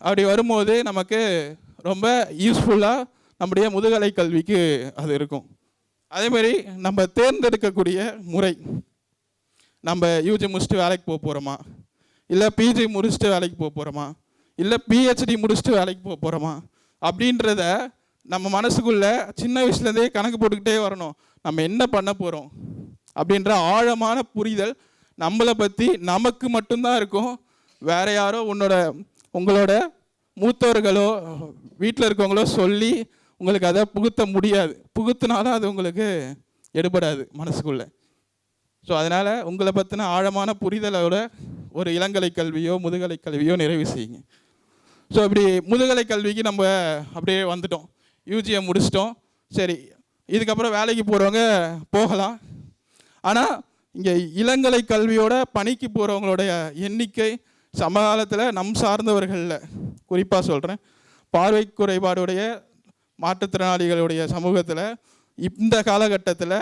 அப்படி வரும்போது நமக்கு ரொம்ப யூஸ்ஃபுல்லாக நம்முடைய முதுகலை கல்விக்கு அது இருக்கும். அதேமாதிரி நம்ம தேர்ந்தெடுக்கக்கூடிய முறை, நம்ம யூஜி முடிச்சுட்டு வேலைக்கு போக போகிறோமா, இல்லை பிஜி முடிச்சுட்டு வேலைக்கு போக போகிறோமா, இல்லை பிஹெச்டி முடிச்சுட்டு வேலைக்கு போக போகிறோமா அப்படின்றத நம்ம மனசுக்குள்ளே சின்ன வயசுலேருந்தே கணக்கு போட்டுக்கிட்டே வரணும். நம்ம என்ன பண்ண போகிறோம் அப்படின்ற ஆழமான புரிதல் நம்மளை பற்றி நமக்கு மட்டும்தான் இருக்கும். வேறு யாரோ உங்களோட மூத்தவர்களோ வீட்டில் இருக்கவங்களோ சொல்லி உங்களுக்கு அதை புகுத்த முடியாது. புகுத்தினாலும் அது உங்களுக்கு எடுபடாது மனசுக்குள்ளே. ஸோ அதனால் உங்களை பற்றின ஆழமான புரிதலோட ஒரு இளங்கலை கல்வியோ முதுகலை கல்வியோ நிறைவு செய்யுங்க. ஸோ இப்படி முதுகலை கல்விக்கு நம்ம அப்படியே வந்துட்டோம், யூஜியை முடிச்சிட்டோம். சரி, இதுக்கப்புறம் வேலைக்கு போகிறவங்க போகலாம். ஆனால் இங்கே இளங்கலை கல்வியோட பணிக்கு போகிறவங்களுடைய எண்ணிக்கை சமகாலத்தில் நம் சார்ந்தவர்களில் குறிப்பாக சொல்கிறேன், பார்வை குறைபாடுடைய மாற்றுத்திறனாளிகளுடைய சமூகத்தில் இந்த காலகட்டத்தில்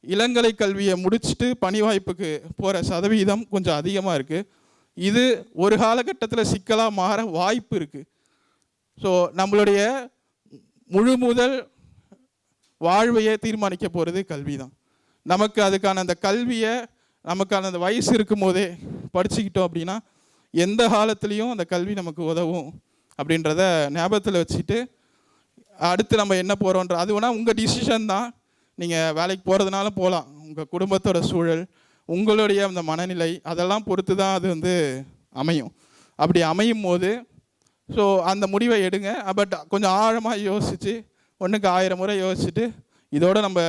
இளங்கலை கல்வியை முடிச்சுட்டு பணி வாய்ப்புக்கு போகிற சதவீதம் கொஞ்சம் அதிகமாக இருக்குது. இது ஒரு காலகட்டத்தில் சிக்கலாக மாற வாய்ப்பு இருக்குது. ஸோ நம்மளுடைய முழு முதல் வாழ்வையே தீர்மானிக்க போகிறது கல்வி தான். நமக்கு அதுக்கான அந்த கல்வியை நமக்கான அந்த வயசு இருக்கும் போதே படிச்சுக்கிட்டோம் அப்படின்னா எந்த காலத்துலேயும் அந்த கல்வி நமக்கு உதவும் அப்படின்றத ஞாபகத்தில் வச்சுட்டு அடுத்து நம்ம என்ன போகிறோன்ற அது வேணால் உங்கள் டிசிஷன் தான். நீங்கள் வேலைக்கு போகிறதுனால போகலாம், உங்கள் குடும்பத்தோட சூழல், உங்களுடைய அந்த மனநிலை, அதெல்லாம் பொறுத்து தான் அது வந்து அமையும். அப்படி அமையும் போது ஸோ அந்த முடிவை எடுங்க. பட் கொஞ்சம் ஆழமாக யோசித்து, 1க்கு 1000 முறை யோசிச்சுட்டு இதோட நம்ம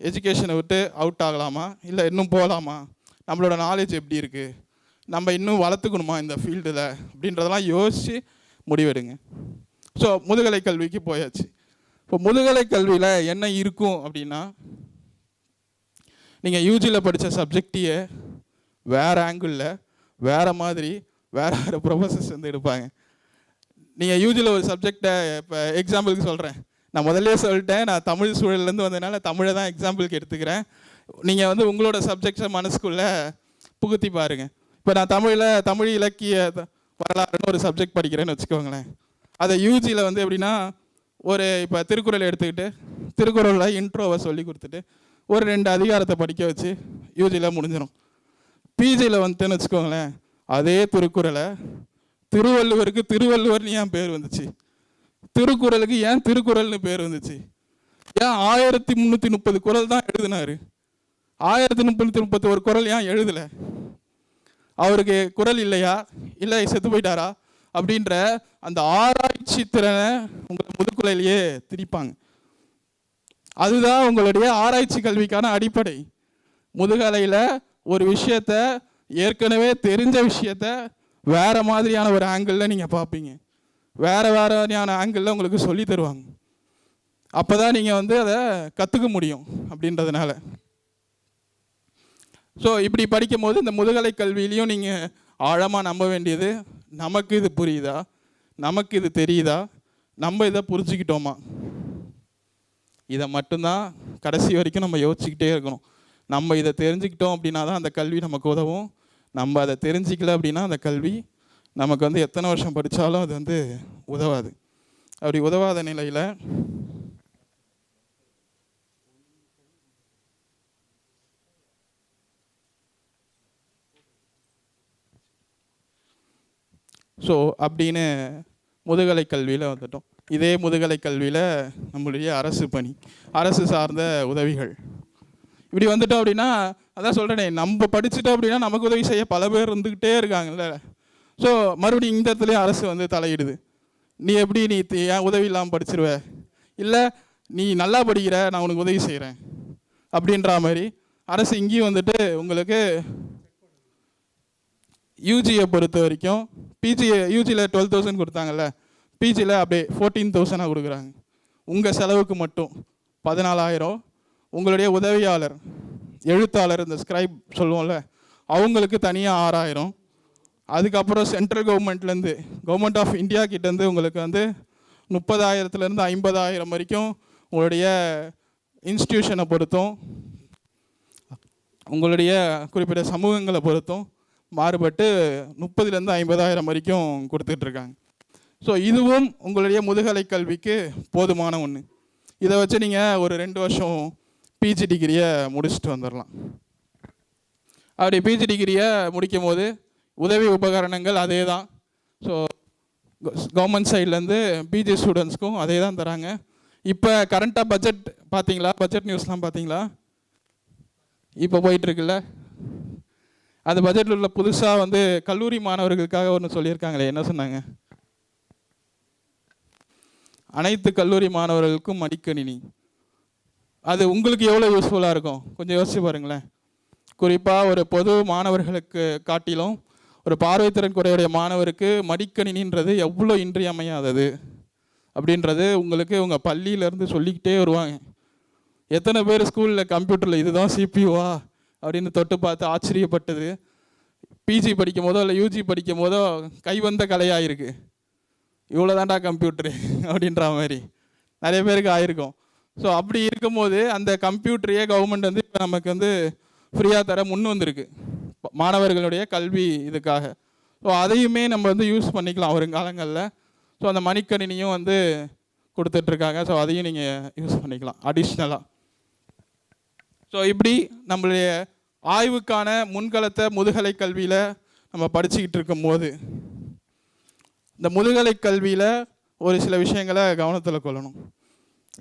எஜுகேஷனை விட்டு அவுட் ஆகலாமா, இல்லை இன்னும் போகலாமா, நம்மளோட நாலேஜ் எப்படி இருக்குது, நம்ம இன்னும் வளர்த்துக்கணுமா இந்த ஃபீல்டில் அப்படின்றதெல்லாம் யோசித்து முடிவெடுங்க. ஸோ முதுகலை கல்விக்கு போயாச்சு. இப்போ முதுகலை கல்வியில் என்ன இருக்கும் அப்படின்னா, நீங்கள் யூஜியில் படித்த சப்ஜெக்டையே வேறு ஆங்கிளில் வேறு மாதிரி வேறு ப்ரொஃபஸர்ஸ் வந்து எடுப்பாங்க. நீங்கள் யூஜியில் ஒரு சப்ஜெக்டை, இப்போ எக்ஸாம்பிளுக்கு சொல்கிறேன், நான் முதல்ல சொல்லிட்டேன், நான் தமிழ் சூழல்லேருந்து வந்ததுனால தமிழை தான் எக்ஸாம்பிளுக்கு எடுத்துக்கிறேன். நீங்கள் வந்து உங்களோட சப்ஜெக்ட்ஸை மனசுக்குள்ளே புகுத்தி பாருங்கள். இப்போ நான் தமிழ் இலக்கிய வரலாறுன்னு ஒரு சப்ஜெக்ட் படிக்கிறேன்னு வச்சுக்கோங்களேன். அதை யூஜியில் வந்து எப்படின்னா, ஒரு இப்போ திருக்குறள் எடுத்துக்கிட்டு திருக்குறளில் இன்ட்ரோவை சொல்லி கொடுத்துட்டு ஒரு 2 அதிகாரத்தை படிக்க வச்சு யூஜியில் முடிஞ்சிடும். பிஜியில் வந்துட்டுன்னு வச்சுக்கோங்களேன், அதே திருக்குறளை திருவள்ளுவருக்கு திருவள்ளுவர்னு ஏன் பேர் வந்துச்சு, திருக்குறளுக்கு ஏன் திருக்குறள்னு பேர் வந்துச்சு, ஏன் 1330 குறள் தான் எழுதினார், 1331 குறள் ஏன் எழுதலை, அவருக்கு குறள் இல்லையா, இல்லை செத்து போயிட்டாரா அப்படின்ற அந்த ஆராய்ச்சி திறனை உங்கள் முதுகுலையிலேயே திணிப்பாங்க. அதுதான் உங்களுடைய ஆராய்ச்சி கல்விக்கான அடிப்படை. முதுகலையில் ஒரு விஷயத்த, ஏற்கனவே தெரிஞ்ச விஷயத்த வேறு மாதிரியான ஒரு ஆங்கிளில் நீங்கள் பார்ப்பீங்க, வேறு மாதிரியான ஆங்கிளில் உங்களுக்கு சொல்லி தருவாங்க. அப்போ தான் நீங்கள் வந்து அதை கற்றுக்க முடியும் அப்படின்றதுனால. ஸோ இப்படி படிக்கும் போது இந்த முதுகலை கல்வியிலையும் நீங்கள் ஆழமாக நம்ப வேண்டியது, நமக்கு இது புரியுதா, நமக்கு இது தெரியுதா, நம்ம இதை புரிஞ்சுக்கிட்டோமா, இதை மட்டும்தான் கடைசி வரைக்கும் நம்ம யோசிச்சுக்கிட்டே இருக்கணும். நம்ம இதை தெரிஞ்சுக்கிட்டோம் அப்படின்னா தான் அந்த கல்வி நமக்கு உதவும். நம்ம அதை தெரிஞ்சிக்கல அப்படின்னா அந்த கல்வி நமக்கு வந்து எத்தனை வருஷம் படித்தாலும் அது வந்து உதவாது. அப்படி உதவாத நிலையில் ஸோ அப்படின்னு முதுகலை கல்வியில் வந்துட்டோம். இதே முதுகலை கல்வியில் நம்மளுடைய அரசு பணி, அரசு சார்ந்த உதவிகள் இப்படி வந்துட்டோம் அப்படின்னா, அதான் சொல்கிறேனே, நம்ம படிச்சுட்டோம் அப்படின்னா நமக்கு உதவி செய்ய பல பேர் இருந்துக்கிட்டே இருக்காங்கல்ல. ஸோ மறுபடியும் இந்த இடத்துலையும் அரசு வந்து தலையிடுது. நீ எப்படி நீ ஏன் உதவி இல்லாமல் படிச்சிருவ, இல்லை நீ நல்லா படிக்கிற நான் உனக்கு உதவி செய்கிறேன் அப்படின்ற மாதிரி அரசு இங்கேயும் வந்துட்டு உங்களுக்கு யூஜியை பொறுத்த வரைக்கும் யூஜியில் 12,000 கொடுத்தாங்கல்ல, பிஜியில் அப்படியே 14,000 கொடுக்குறாங்க. உங்கள் செலவுக்கு மட்டும் 14,000. உங்களுடைய உதவியாளர், எழுத்தாளர், இந்த ஸ்கிரைப் சொல்லுவோம்ல, அவங்களுக்கு தனியாக 6,000. அதுக்கப்புறம் சென்ட்ரல் கவர்மெண்ட்லேருந்து, கவர்மெண்ட் ஆஃப் இந்தியா கிட்டேருந்து உங்களுக்கு வந்து 30,000 50,000 வரைக்கும் உங்களுடைய இன்ஸ்டிடியூஷனை பொறுத்தும் உங்களுடைய குறிப்பிட்ட சமூகங்களை பொறுத்தும் மாறுபட்டு 30,000 50,000 வரைக்கும் கொடுத்துட்ருக்காங்க. ஸோ இதுவும் உங்களுடைய முதுகலை கல்விக்கு போதுமான ஒன்று. இதை வச்சு நீங்கள் ஒரு 2 வருஷம் பிஜி டிகிரியை முடிச்சுட்டு வந்துடலாம். அப்படி பிஜி டிகிரியை முடிக்கும் போது உதவி உபகரணங்கள் அதே தான். ஸோ கவர்மெண்ட் சைட்லேருந்து பிஜி ஸ்டூடெண்ட்ஸ்க்கும் அதே தான் தராங்க. இப்போ கரண்ட்டாக பட்ஜெட் பார்த்தீங்களா, பட்ஜெட் நியூஸ்லாம் பார்த்தீங்களா, இப்போ போயிட்டுருக்குல்ல, அந்த பட்ஜெட்டில் உள்ள புதுசாக வந்து கல்லூரி மாணவர்களுக்காக ஒன்று சொல்லியிருக்காங்களே, என்ன சொன்னாங்க, அனைத்து கல்லூரி மாணவர்களுக்கும் மடிக்கணினி. அது உங்களுக்கு எவ்வளோ யூஸ்ஃபுல்லாக இருக்கும் கொஞ்சம் யோசிச்சு பாருங்களேன். குறிப்பாக ஒரு பொது மாணவர்களுக்கு காட்டிலும் ஒரு பார்வைத்திறன் குறையுடைய மாணவருக்கு மடிக்கணினின்றது எவ்வளோ இன்றியமையாதது அப்படின்றது உங்களுக்கு உங்கள் பள்ளியிலேருந்து சொல்லிக்கிட்டே வருவாங்க. எத்தனை பேர் ஸ்கூலில் கம்ப்யூட்டரில் இதுதான் சிபியூவா அப்படின்னு தொட்டு பார்த்து ஆச்சரியப்பட்டது பிஜி படிக்கும் போதோ இல்லை யூஜி படிக்கும் போதோ கைவந்த கலையாக இருக்குது, இவ்வளோ தான்டா கம்ப்யூட்டரு அப்படின்ற மாதிரி நிறைய பேருக்கு ஆயிருக்கும். ஸோ அப்படி இருக்கும்போது அந்த கம்ப்யூட்டரையே கவர்மெண்ட் வந்து இப்போ நமக்கு வந்து ஃப்ரீயாக தர முன் வந்திருக்கு மாணவர்களுடைய கல்வி இதுக்காக. ஸோ அதையுமே நம்ம வந்து யூஸ் பண்ணிக்கலாம் வருங்காலங்களில். ஸோ அந்த மடிக்கணினியும் வந்து கொடுத்துட்ருக்காங்க. ஸோ அதையும் நீங்கள் யூஸ் பண்ணிக்கலாம் அடிஷ்னலாக. ஸோ இப்படி நம்மளுடைய ஆய்வுக்கான முன்களத்தை முதுகலை கல்வியில் நம்ம படிச்சுக்கிட்டு இருக்கும்போது இந்த முதுகலை கல்வியில் ஒரு சில விஷயங்களை கவனத்தில் கொள்ளணும்.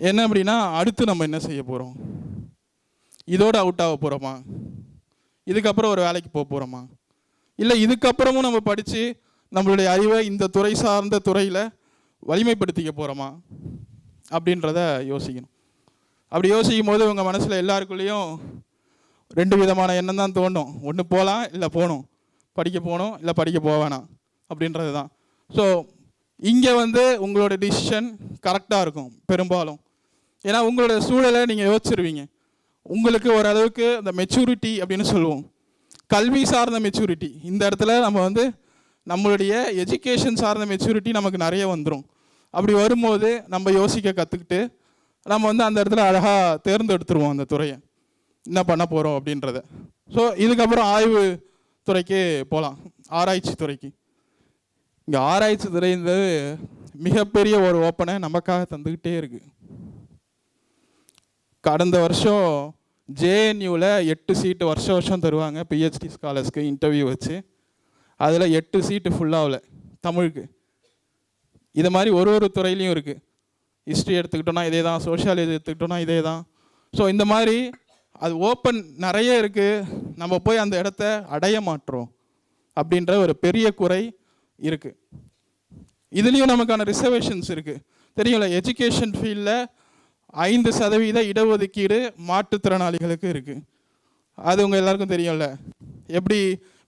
என்ன அப்படின்னா, அடுத்து நம்ம என்ன செய்ய போகிறோம், இதோடு அவுட் ஆக போகிறோமா, இதுக்கப்புறம் ஒரு வேலைக்கு போக போகிறோமா, இல்லை இதுக்கப்புறமும் நம்ம படித்து நம்மளுடைய அறிவை இந்த துறை சார்ந்த துறையில் வலிமைப்படுத்திக்க போகிறோமா அப்படின்றத யோசிக்கணும். அப்படி யோசிக்கும் போது உங்கள் மனசில் எல்லாருக்குள்ளேயும் 2 விதமான எண்ணம் தான் தோணும். ஒன்று போகலாம், இல்லை போகணும், படிக்க போகணும், இல்லை படிக்க போக வேணாம் அப்படின்றது தான். ஸோ இங்கே வந்து உங்களோட டிசிஷன் கரெக்டாக இருக்கும் பெரும்பாலும். ஏன்னா உங்களோட சூழலை நீங்கள் யோசிச்சிருவீங்க. உங்களுக்கு ஓரளவுக்கு அந்த மெச்சூரிட்டி அப்படின்னு சொல்லுவோம், கல்வி சார்ந்த மெச்சூரிட்டி. இந்த இடத்துல நம்ம வந்து நம்மளுடைய எஜுகேஷன் சார்ந்த மெச்சூரிட்டி நமக்கு நிறைய வந்துடும். அப்படி வரும்போது நம்ம யோசிக்க கற்றுக்கிட்டு நம்ம வந்து அந்த இடத்துல அழகாக தேர்ந்தெடுத்துருவோம் அந்த துறையை என்ன பண்ண போகிறோம் அப்படின்றத. ஸோ இதுக்கப்புறம் ஆய்வு துறைக்கு போகலாம், ஆராய்ச்சி துறைக்கு. இங்கே ஆராய்ச்சி துறைன்றது மிகப்பெரிய ஒரு ஓப்பனை நமக்காக தந்துக்கிட்டே இருக்குது. கடந்த வருஷம் ஜேஎன்யூவில் 8 சீட்டு வருஷம் தருவாங்க பிஹெச்டி ஸ்காலர்ஸ்க்கு இன்டர்வியூ வச்சு. அதில் 8 சீட்டு ஃபுல்லாகல தமிழுக்கு. இது மாதிரி ஒரு துறையிலையும் இருக்குது. ஹிஸ்ட்ரி எடுத்துக்கிட்டோன்னா இதே தான், சோஷியாலஜி எடுத்துக்கிட்டோன்னா இதே தான். ஸோ இந்த மாதிரி அது ஓப்பன் நிறைய இருக்குது, நம்ம போய் அந்த இடத்த அடைய மாட்டோம் அப்படின்ற ஒரு பெரிய குறை இருக்குது. இதுலேயும் நமக்கான ரிசர்வேஷன்ஸ் இருக்குது. தெரியும்ல, எஜுகேஷன் ஃபீல்டில் 5% இடஒதுக்கீடு மாற்றுத்திறனாளிகளுக்கு இருக்குது. அது உங்கள் எல்லாருக்கும் தெரியும்ல. எப்படி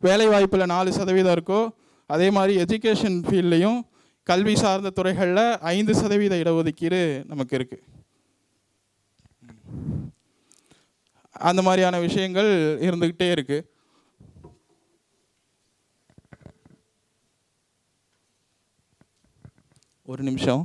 வேலை வாய்ப்பில் 4% இருக்கோ அதே மாதிரி எஜுகேஷன் ஃபீல்ட்லேயும் கல்வி சார்ந்த துறைகளில் 5% இடஒதுக்கீடு நமக்கு இருக்குது. அந்த மாதிரியான விஷயங்கள் இருந்துக்கிட்டே இருக்குது. ஒரு நிமிஷம்.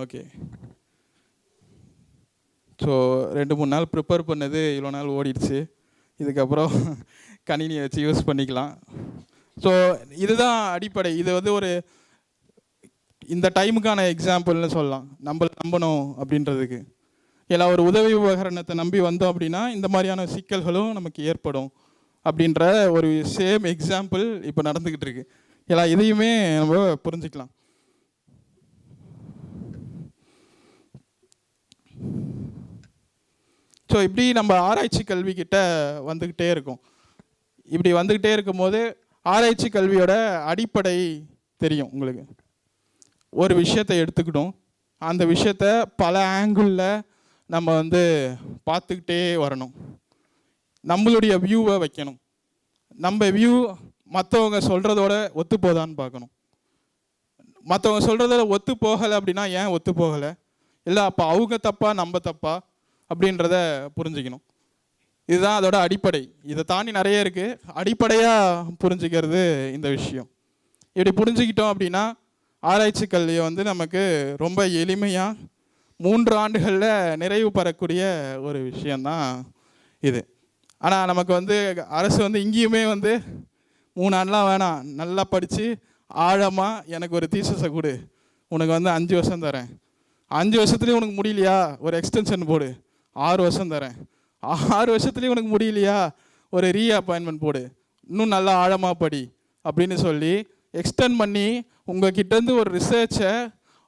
ஓகே. ஸோ 2-3 நாள் ப்ரிப்பேர் பண்ணது இவ்வளோ நாள் ஓடிடுச்சு. இதுக்கப்புறம் கணினியை வச்சு யூஸ் பண்ணிக்கலாம். ஸோ இதுதான் அடிப்படை. இது வந்து ஒரு இந்த டைமுக்கான எக்ஸாம்பிள்னு சொல்லலாம், நம்ம நம்பணும் அப்படின்றதுக்கு. ஏன்னா ஒரு உதவி உபகரணத்தை நம்பி வந்தோம் அப்படின்னா இந்த மாதிரியான சிக்கல்களும் நமக்கு ஏற்படும் அப்படின்ற ஒரு சேம் எக்ஸாம்பிள் இப்போ நடந்துக்கிட்டு இருக்கு. ஏன்னா இதையுமே நம்ம புரிஞ்சுக்கலாம். ஸோ இப்படி நம்ம ஆராய்ச்சி கல்விக்கிட்ட வந்துக்கிட்டே இருக்கோம். இப்படி வந்துக்கிட்டே இருக்கும்போது ஆராய்ச்சி கல்வியோட அடிப்படை தெரியும் உங்களுக்கு. ஒரு விஷயத்தை எடுத்துக்கிட்டோம், அந்த விஷயத்த பல ஆங்கிளில் நம்ம வந்து பார்த்துக்கிட்டே வரணும். நம்மளுடைய வியூவை வைக்கணும். நம்ம வியூ மற்றவங்க சொல்கிறதோட ஒத்து போதான்னு பார்க்கணும். மற்றவங்க சொல்கிறதோட ஒத்து போகலை அப்படின்னா ஏன் ஒத்து போகலை, இல்லை அப்போ அவங்க தப்பா நம்ம தப்பா அப்படின்றத புரிஞ்சுக்கணும். இதுதான் அதோட அடிப்படை. இதை தாண்டி நிறைய இருக்குது. அடிப்படையாக புரிஞ்சுக்கிறது இந்த விஷயம். இப்படி புரிஞ்சுக்கிட்டோம் அப்படின்னா ஆராய்ச்சி கல்வியை வந்து நமக்கு ரொம்ப எளிமையாக 3 ஆண்டுகளில் நிறைவு பெறக்கூடிய ஒரு விஷயந்தான் இது. ஆனால் நமக்கு வந்து அரசு வந்து இங்கேயுமே வந்து 3 ஆண்டுலாம் வேணாம், நல்லா படித்து ஆழமாக எனக்கு ஒரு தீசஸை கொடு, உனக்கு வந்து 5 வருஷம் தரேன், 5 வருஷத்துலேயும் உனக்கு முடியலையா ஒரு எக்ஸ்டென்ஷன் போடு, 6 வருஷம் தரேன், 6 வருஷத்துலேயும் உனக்கு முடியலையா ஒரு ரீஅப்பாயின்மெண்ட் போடு, இன்னும் நல்லா ஆழமாக படி அப்படின்னு சொல்லி எக்ஸ்டெண்ட் பண்ணி உங்கள் கிட்டேருந்து ஒரு ரிசர்ச்சை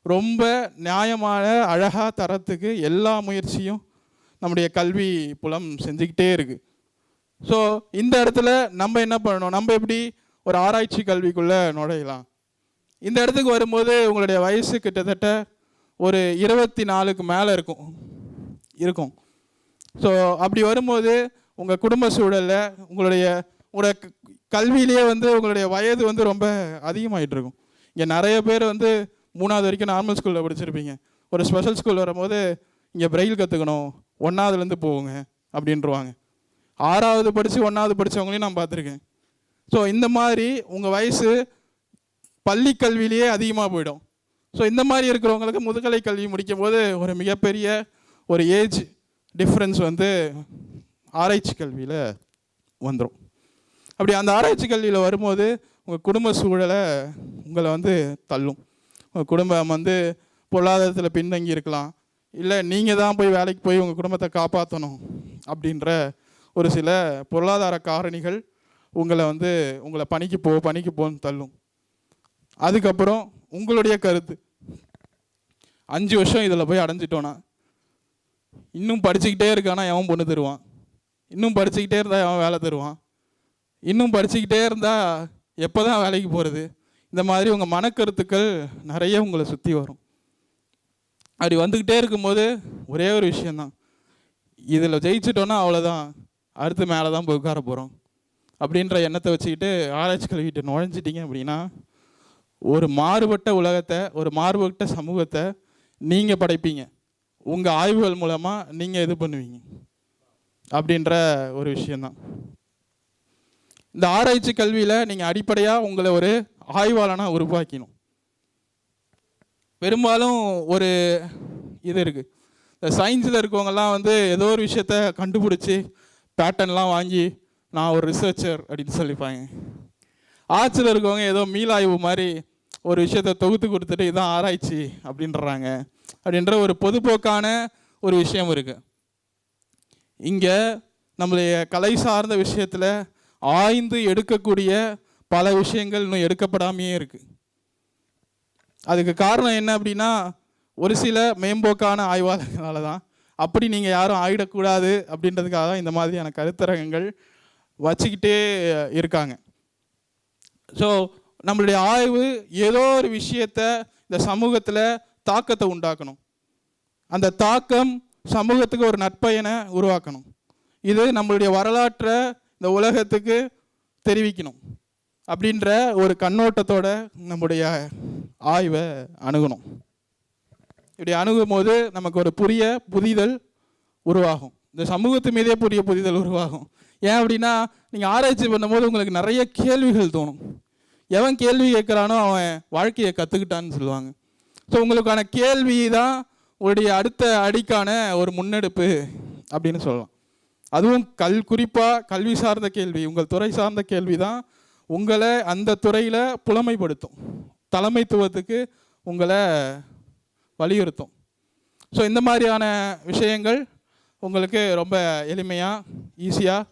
ரொம்ப நியாயமான அழகாக தரத்துக்கு எல்லா முயற்சியும் நம்முடைய கல்வி புலம் செஞ்சுக்கிட்டே இருக்குது. ஸோ இந்த இடத்துல நம்ம என்ன பண்ணணும், நம்ம எப்படி ஒரு ஆராய்ச்சி கல்விக்குள்ளே நுழையலாம்? இந்த இடத்துக்கு வரும்போது உங்களுடைய வயசு கிட்டத்தட்ட ஒரு 24க்கு மேலே இருக்கும். ஸோ அப்படி வரும்போது உங்கள் குடும்ப சூழலில் உங்களோட கல்வியிலேயே வந்து உங்களுடைய வயது வந்து ரொம்ப அதிகமாகிட்டு இருக்கும். இங்கே நிறைய பேர் வந்து 3வது வரைக்கும் நார்மல் ஸ்கூலில் படிச்சிருப்பீங்க. ஒரு ஸ்பெஷல் ஸ்கூல் வரும்போது இங்கே பிரெயில் கற்றுக்கணும், 1வதுலேருந்து போவோங்க அப்படின்றவாங்க. 6வது படித்து 1வது படித்தவங்களையும் நான் பார்த்துருக்கேன். ஸோ இந்த மாதிரி உங்கள் வயசு பள்ளி கல்வியிலேயே அதிகமாக போயிடும். ஸோ இந்த மாதிரி இருக்கிறவங்களுக்கு முதுகலை கல்வி முடிக்கும் போது ஒரு மிகப்பெரிய ஒரு ஏஜ் டிஃப்ரென்ஸ் வந்து ஆராய்ச்சி கல்வியில் வந்துடும். அப்படி அந்த ஆராய்ச்சி கல்வியில் வரும்போது உங்கள் குடும்ப சூழலை உங்களை வந்து தள்ளும். உங்கள் குடும்பம் வந்து பொருளாதாரத்தில் பின்தங்கி இருக்கலாம், இல்லை நீங்கள் தான் போய் வேலைக்கு போய் உங்கள் குடும்பத்தை காப்பாற்றணும் அப்படின்ற ஒரு சில பொருளாதார காரணிகள் உங்களை பணிக்கு போன்னு தள்ளும். அதுக்கப்புறம் உங்களுடைய கருத்து, 5 வருஷம் இதில் போய் அடைஞ்சிட்டோன்னா இன்னும் படிச்சுக்கிட்டே இருக்கானா எவன் பொண்ணு தருவான், இன்னும் படிச்சுக்கிட்டே இருந்தால் எவன் வேலை தருவான், இன்னும் படிச்சுக்கிட்டே இருந்தால் எப்போ தான் வேலைக்கு போகிறது, இந்த மாதிரி உங்கள் மனக்கருத்துக்கள் நிறைய உங்களை சுற்றி வரும். அப்படி வந்துக்கிட்டே இருக்கும்போது ஒரே ஒரு விஷயந்தான், இதில் ஜெயிச்சிட்டோன்னா அவ்வளோதான், அடுத்து மேலே தான் போய் உட்கார போகிறோம் அப்படின்ற எண்ணத்தை வச்சுக்கிட்டு ஆராய்ச்சி கல்விகிட்ட நுழைஞ்சிட்டிங்க அப்படின்னா ஒரு மாறுபட்ட உலகத்தை, ஒரு மாறுபட்ட சமூகத்தை நீங்கள் படைப்பீங்க. உங்கள் ஆய்வுகள் மூலமாக நீங்கள் இது பண்ணுவீங்க அப்படின்ற ஒரு விஷயந்தான். இந்த ஆராய்ச்சி கல்வியில் நீங்கள் அடிப்படையாக உங்களை ஒரு ஆய்வாளனாக உருவாக்கணும். பெரும்பாலும் ஒரு இது இருக்குது, இந்த சயின்ஸில் இருக்கவங்கெல்லாம் வந்து ஏதோ ஒரு விஷயத்த கண்டுபிடிச்சி பேட்டர்ன்லாம் வாங்கி நான் ஒரு ரிசர்ச்சர் அப்படின்னு சொல்லிப்பாங்க. ஆர்ட்ஸில் இருக்கவங்க ஏதோ மீளாய்வு மாதிரி ஒரு விஷயத்தை தொகுத்து கொடுத்துட்டு இதுதான் ஆராய்ச்சி அப்படின்றாங்க. அப்படின்ற ஒரு பொதுப்போக்கான ஒரு விஷயம் இருக்குது. இங்கே நம்மளுடைய கலை சார்ந்த விஷயத்தில் ஆய்ந்து எடுக்கக்கூடிய பல விஷயங்கள் இன்னும் எடுக்கப்படாமையே இருக்குது. அதுக்கு காரணம் என்ன அப்படின்னா ஒரு சில மேம்போக்கான ஆய்வாளர்களால் தான். அப்படி நீங்கள் யாரும் ஆயிடக்கூடாது அப்படின்றதுக்காக தான் இந்த மாதிரியான கருத்தரங்கங்கள் வச்சுக்கிட்டே இருக்காங்க. ஸோ நம்மளுடைய ஆய்வு ஏதோ ஒரு விஷயத்தை இந்த சமூகத்தில் தாக்கத்தை உண்டாக்கணும், அந்த தாக்கம் சமூகத்துக்கு ஒரு நற்பயனை உருவாக்கணும், இது நம்மளுடைய வரலாற்றை இந்த உலகத்துக்கு தெரிவிக்கணும் அப்படின்ற ஒரு கண்ணோட்டத்தோட நம்முடைய ஆய்வை அணுகணும். இப்படி அணுகும் போது நமக்கு ஒரு புரிதல் உருவாகும், இந்த சமூகத்து மீதே புரிதல் உருவாகும். ஏன் அப்படின்னா நீங்கள் ஆராய்ச்சி பண்ணும்போது உங்களுக்கு நிறைய கேள்விகள் தோணும். எவன் கேள்வி கேட்குறானோ அவன் வாழ்க்கையை கற்றுக்கிட்டான்னு சொல்லுவாங்க. ஸோ உங்களுக்கான கேள்வி தான் உங்களுடைய அடுத்த அடிக்கான ஒரு முன்னெடுப்பு அப்படின்னு சொல்லலாம். அதுவும் குறிப்பாக கல்வி சார்ந்த கேள்வி, உங்கள் துறை சார்ந்த கேள்வி தான் உங்களை அந்த துறையில் புலமைப்படுத்தும், தலைமைத்துவத்துக்கு உங்களை வலியுறுத்தும். ஸோ இந்த மாதிரியான விஷயங்கள் உங்களுக்கு ரொம்ப எளிமையாக ஈஸியாக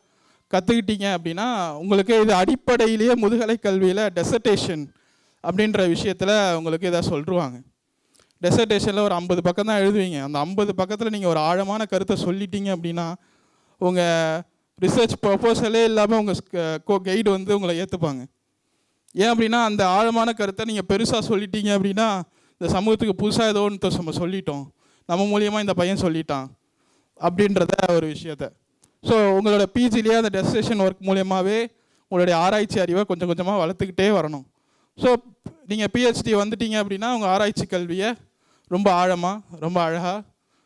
கற்றுக்கிட்டீங்க அப்படின்னா உங்களுக்கு இது அடிப்படையிலேயே முதுகலை கல்வியில் டெசர்டேஷன் அப்படின்ற விஷயத்தில் உங்களுக்கு இதை சொல்லிடுவாங்க. டெசர்டேஷனில் ஒரு 50 பக்கம் தான் எழுதுவீங்க. அந்த 50 பக்கத்தில் நீங்கள் ஒரு ஆழமான கருத்தை சொல்லிட்டீங்க அப்படின்னா உங்கள் ரிசர்ச் ப்ரொபோசலே இல்லாமல் உங்கள் கைடு வந்து உங்களை ஏற்றுப்பாங்க. ஏன் அப்படின்னா அந்த ஆழமான கருத்தை நீங்கள் பெருசாக சொல்லிட்டீங்க அப்படின்னா இந்த சமூகத்துக்கு புதுசாக ஏதோ ஒன்று நம்ம சொல்லிட்டோம், நம்ம மூலியமாக இந்த பையன் சொல்லிட்டான் அப்படின்றத ஒரு விஷயத்த. ஸோ உங்களோட பிஜிலேயே அந்த டெஸ்டேஷன் ஒர்க் மூலியமாகவே உங்களுடைய ஆராய்ச்சி அறிவை கொஞ்சம் கொஞ்சமாக வளர்த்துக்கிட்டே வரணும். ஸோ நீங்கள் பிஹெச்டி வந்துட்டீங்க அப்படின்னா உங்கள் ஆராய்ச்சி கல்வியை ரொம்ப ஆழமாக ரொம்ப அழகாக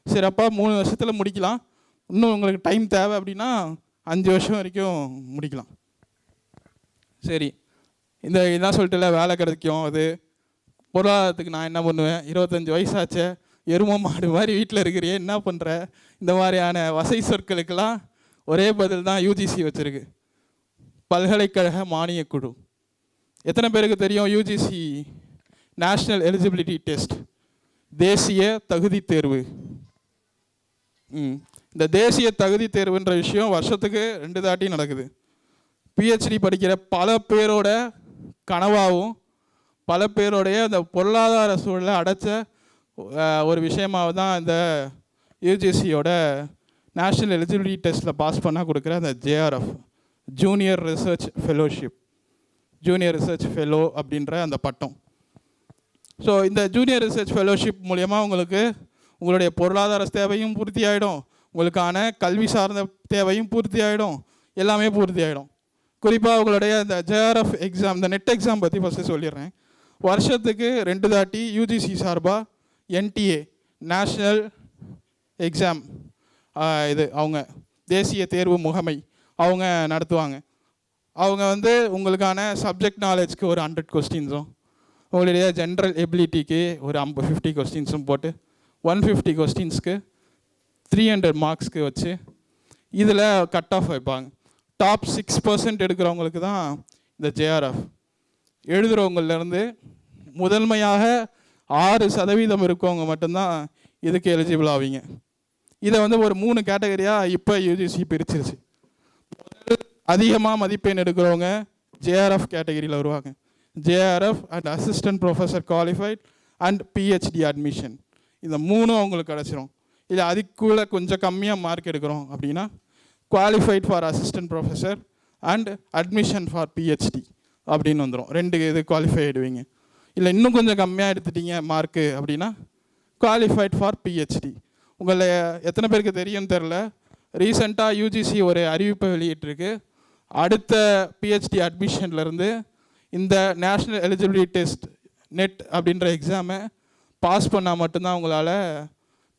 சிறப்பாக 3 வருஷத்தில் முடிக்கலாம். இன்னும் உங்களுக்கு டைம் தேவை அப்படின்னா 5 வருஷம் வரைக்கும் முடிக்கலாம். சரி, இதான் சொல்லிட்டுல வேலை கிடைக்கும், அது பொருளாதாரத்துக்கு நான் என்ன பண்ணுவேன், 25 வயசாச்சே எரும மாடு மாதிரி வீட்டில் இருக்கிறியே என்ன பண்ணுற, இந்த மாதிரியான வசை சொற்களுக்கெல்லாம் ஒரே பதில் தான் யூஜிசி வச்சுருக்கு, பல்கலைக்கழக மானியக் குழு. எத்தனை பேருக்கு தெரியும் யூஜிசி நேஷ்னல் எலிஜிபிலிட்டி டெஸ்ட், தேசிய தகுதி தேர்வு. இந்த தேசிய தகுதி தேர்வுன்ற விஷயம் வருஷத்துக்கு 2 தாட்டி நடக்குது. பிஹெச்டி படிக்கிற பல பேரோட கனவாகவும் பல பேரோடைய அந்த பொருளாதார சூழலை அடைச்ச ஒரு விஷயமாக தான் இந்த யூஜிசியோட நேஷ்னல் எலிஜிபிலிட்டி டெஸ்ட்டில் பாஸ் பண்ணால் கொடுக்குற அந்த JRF, junior research fellowship, junior research fellow அப்படின்ற அந்த பட்டம். ஸோ இந்த ஜூனியர் ரிசர்ச் ஃபெலோஷிப் மூலயமா உங்களுடைய பொருளாதார தேவையும் பூர்த்தி ஆகிடும், உங்களுக்கான கல்வி சார்ந்த தேவையும் பூர்த்தி ஆகிடும், எல்லாமே பூர்த்தி ஆகிடும். குறிப்பாக உங்களுடைய இந்த ஜேஆர்எஃப் எக்ஸாம், இந்த நெட் எக்ஸாம் பற்றி ஃபஸ்ட்டு சொல்லிடுறேன். வருஷத்துக்கு 2 தாட்டி யூஜிசி சார்பாக என்டிஏ, நேஷ்னல் எக்ஸாம், இது அவங்க தேசிய தேர்வு முகமை அவங்க நடத்துவாங்க. அவங்க உங்களுக்கான சப்ஜெக்ட் நாலேஜ்க்கு ஒரு 100 கொஸ்டின்ஸும், உங்களுடைய ஜென்ரல் எபிலிட்டிக்கு ஒரு 50 கொஸ்டின்ஸும் போட்டு 150 கொஸ்டின்ஸ்க்கு 300 மார்க்ஸ்க்கு வச்சு இதில் கட் ஆஃப் வைப்பாங்க. டாப் 6% எடுக்கிறவங்களுக்கு தான் இந்த ஜேஆர்எஃப். எழுதுகிறவங்கலேருந்து முதன்மையாக 6% இருக்கவங்க மட்டும்தான் இதுக்கு எலிஜிபிள் ஆவீங்க. இதை ஒரு 3 கேட்டகரியாக இப்போ யூஜிசி பிரிச்சிருச்சு. அதிகமாக மதிப்பெண் எடுக்கிறவங்க ஜேஆர்எஃப் கேட்டகரியில் வருவாங்க. JRF and assistant professor qualified and PhD admission, இந்த 3 அவங்களுக்கு கிடச்சிரும். இல்லை அதுக்குள்ளே கொஞ்சம் கம்மியாக மார்க் எடுக்கிறோம் அப்படின்னா qualified for assistant professor and admission for PhD அப்படின்னு வந்துடும். 2 இது குவாலிஃபை ஆகிடுவீங்க. இல்லை இன்னும் கொஞ்சம் கம்மியாக எடுத்துட்டீங்க மார்க்கு அப்படின்னா குவாலிஃபைட் ஃபார் பிஹெச்டி. உங்களை எத்தனை பேருக்கு தெரியும்னு தெரில, ரீசெண்டாக யூஜிசி ஒரு அறிவிப்பை வெளியிட்டிருக்கு. அடுத்த பிஹெச்டி அட்மிஷன்லேருந்து இந்த நேஷ்னல் எலிஜிபிலிட்டி டெஸ்ட் நெட் அப்படின்ற எக்ஸாமை பாஸ் பண்ணால் மட்டும்தான் உங்களால்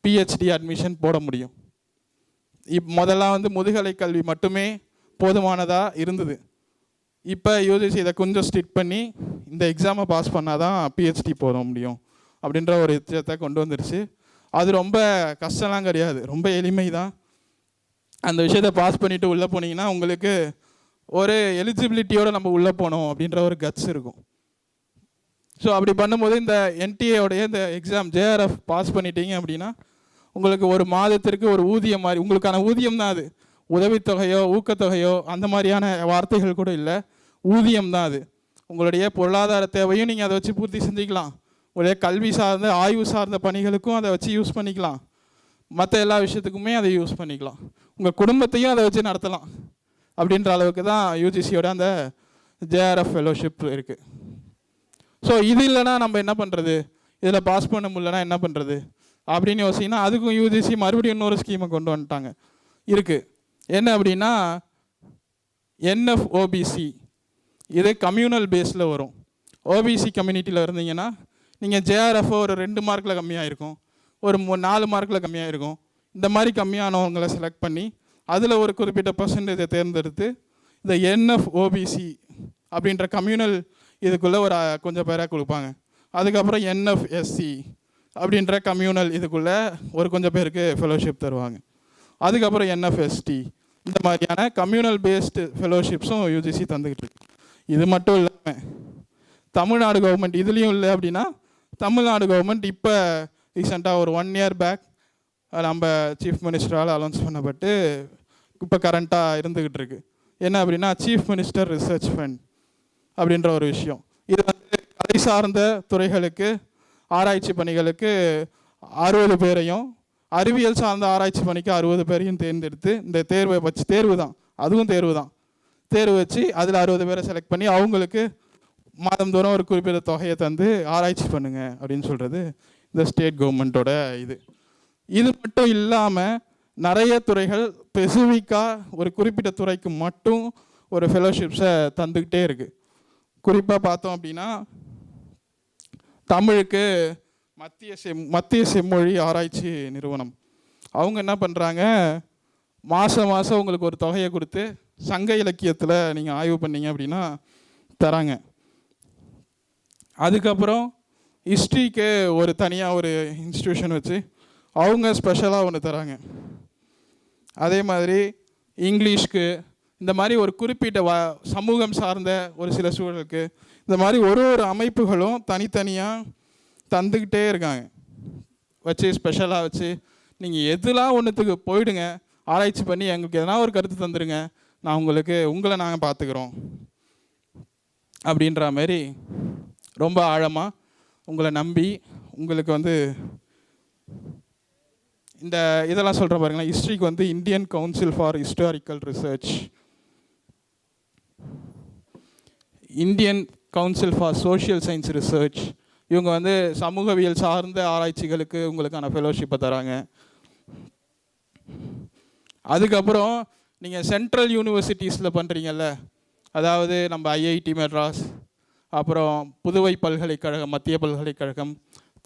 பிஹெச்டி அட்மிஷன் போட முடியும். முதல்ல முதுகலை கல்வி மட்டுமே போதுமானதாக இருந்தது. இப்போ யூஜிசி இதை கொஞ்சம் ஸ்ட்ரிக்ட் பண்ணி இந்த எக்ஸாமை பாஸ் பண்ணால் தான் பிஹெச்டி போட முடியும் அப்படின்ற ஒரு விஷயத்தை கொண்டு வந்துருச்சு. அது ரொம்ப கஷ்டம்லாம் கிடையாது, ரொம்ப எளிமை தான். அந்த விஷயத்தை பாஸ் பண்ணிவிட்டு உள்ளே போனீங்கன்னா உங்களுக்கு ஒரு எலிஜிபிலிட்டியோடு நம்ம உள்ளே போனோம் அப்படின்ற ஒரு கட்ஸ் இருக்கும். ஸோ அப்படி பண்ணும்போது இந்த என்டிஏவுடைய இந்த எக்ஸாம் ஜேஆர்எஃப் பாஸ் பண்ணிட்டீங்க அப்படின்னா உங்களுக்கு ஒரு மாதத்திற்கு ஒரு ஊதியம் மாதிரி, உங்களுக்கான ஊதியம் தான் அது. உதவித்தொகையோ ஊக்கத்தொகையோ அந்த மாதிரியான வார்த்தைகள் கூட இல்லை, ஊதியம் தான் அது. உங்களுடைய பொருளாதார தேவையும் நீங்கள் அதை வச்சு பூர்த்தி செஞ்சுக்கலாம், உங்களுடைய கல்வி சார்ந்த ஆய்வு சார்ந்த பணிகளுக்கும் அதை வச்சு யூஸ் பண்ணிக்கலாம், மற்ற எல்லா விஷயத்துக்குமே அதை யூஸ் பண்ணிக்கலாம், உங்கள் குடும்பத்தையும் அதை வச்சு நடத்தலாம். அப்படின்ற அளவுக்கு தான் யூஜிசியோட அந்த ஜேஆர்எஃப் ஃபெலோஷிப் இருக்குது. ஸோ இது இல்லைனா நம்ம என்ன பண்ணுறது, இதில் பாஸ் பண்ண முடியலன்னா என்ன பண்ணுறது அப்படின்னு யோசிச்சிங்கன்னா அதுக்கும் யூஜிசி மறுபடியும் இன்னொரு ஸ்கீமை கொண்டு வந்துட்டாங்க. இருக்குது என்ன அப்படின்னா என்எஃப்ஓபிசி, இது கம்யூனல் பேஸில் வரும். ஓபிசி கம்யூனிட்டியில் இருந்தீங்கன்னா நீங்கள் ஜேஆர்எஃப் ஒரு 2 மார்க்கில் கம்மியாக இருக்கும், ஒரு 4 மார்க்கில் கம்மியாக இருக்கும். இந்த மாதிரி கம்மியானவங்களை செலக்ட் பண்ணி அதில் ஒரு குறிப்பிட்ட பர்சன்டேஜை தேர்ந்தெடுத்து இந்த என்எஃப்ஓபிசி அப்படின்ற கம்யூனல் இதுக்குள்ளே ஒரு கொஞ்சம் பேராக கொடுப்பாங்க. அதுக்கப்புறம் என்எஃப்எஸ்சி அப்படின்ற கம்யூனல் இதுக்குள்ளே ஒரு கொஞ்சம் பேருக்கு ஃபெலோஷிப் தருவாங்க. அதுக்கப்புறம் என்எஃப்எஸ்டி, இந்த மாதிரியான கம்யூனல் பேஸ்டு ஃபெலோஷிப்ஸும் யூஜிசி தந்துக்கிட்டு இருக்கு. இது மட்டும் இல்லாமல் தமிழ்நாடு கவர்மெண்ட் இதுலேயும் இல்லை அப்படின்னா, தமிழ்நாடு கவர்மெண்ட் இப்போ ரீசெண்டாக ஒரு 1 இயர் பேக் நம்ம சீஃப் மினிஸ்டரால் அனௌன்ஸ் பண்ணப்பட்டு இப்போ கரண்ட்டாக இருந்துக்கிட்டு இருக்கு. என்ன அப்படின்னா சீஃப் மினிஸ்டர் ரிசர்ச் ஃபண்ட் அப்படின்ற ஒரு விஷயம். இது கலை சார்ந்த துறைகளுக்கு ஆராய்ச்சி பணிகளுக்கு 60 பேரையும், அறிவியல் சார்ந்த ஆராய்ச்சி பணிக்கு 60 பேரையும் தேர்ந்தெடுத்து இந்த தேர்வை வச்சு, தேர்வு தான் அதுவும் தேர்வு தான், தேர்வு வச்சு அதில் 60 பேரை செலக்ட் பண்ணி அவங்களுக்கு மாதந்தோறும் ஒரு குறிப்பிட்ட தொகையை தந்து ஆராய்ச்சி பண்ணுங்க அப்படின்னு சொல்கிறது இந்த ஸ்டேட் கவர்மெண்ட்டோட இது. இது மட்டும் இல்லாமல் நிறைய துறைகள் ஸ்பெசிஃபிக்காக ஒரு குறிப்பிட்ட துறைக்கு மட்டும் ஒரு ஃபெலோஷிப்ஸை தந்துக்கிட்டே இருக்குது. குறிப்பாக பார்த்தோம் அப்படின்னா தமிழுக்கு மத்திய செம்மொழி ஆராய்ச்சி நிறுவனம் அவங்க என்ன பண்ணுறாங்க, மாதம் உங்களுக்கு ஒரு தொகையை கொடுத்து சங்க இலக்கியத்தில் நீங்கள் ஆய்வு பண்ணீங்க அப்படின்னா தராங்க. அதுக்கப்புறம் ஹிஸ்ட்ரிக்கு ஒரு தனியாக ஒரு இன்ஸ்டியூஷன் வச்சு அவங்க ஸ்பெஷலாக ஒன்று தராங்க. அதே மாதிரி இங்கிலீஷ்க்கு, இந்த மாதிரி ஒரு குறிப்பிட்ட சமூகம் சார்ந்த ஒரு சில சூழலுக்கு, இந்த மாதிரி ஒரு அமைப்புகளும் தனித்தனியாக தந்துக்கிட்டே இருக்காங்க வச்சு, ஸ்பெஷலாக வச்சு நீங்கள் எதுலாம் ஒன்றுத்துக்கு போயிடுங்க, ஆராய்ச்சி பண்ணி எங்களுக்கு எதனா ஒரு கருத்து தந்துடுங்க, உங்களை நாங்கள் பார்த்துக்குறோம் அப்படின்ற மாதிரி ரொம்ப ஆழமாக உங்களை நம்பி உங்களுக்கு இந்த இதெல்லாம் சொல்கிறேன் பாருங்களேன். ஹிஸ்ட்ரிக்கு வந்து Indian council for historical research, Indian council for social science research, இவங்க வந்து சமூகவியல் சார்ந்த ஆராய்ச்சிகளுக்கு உங்களுக்கான ஃபெலோஷிப்பை தராங்க. அதுக்கப்புறம் நீங்கள் சென்ட்ரல் யூனிவர்சிட்டிஸில் பண்ணுறீங்கல்ல, அதாவது நம்ம ஐஐடி மெட்ராஸ், அப்புறம் புதுவை பல்கலைக்கழகம், மத்திய பல்கலைக்கழகம்,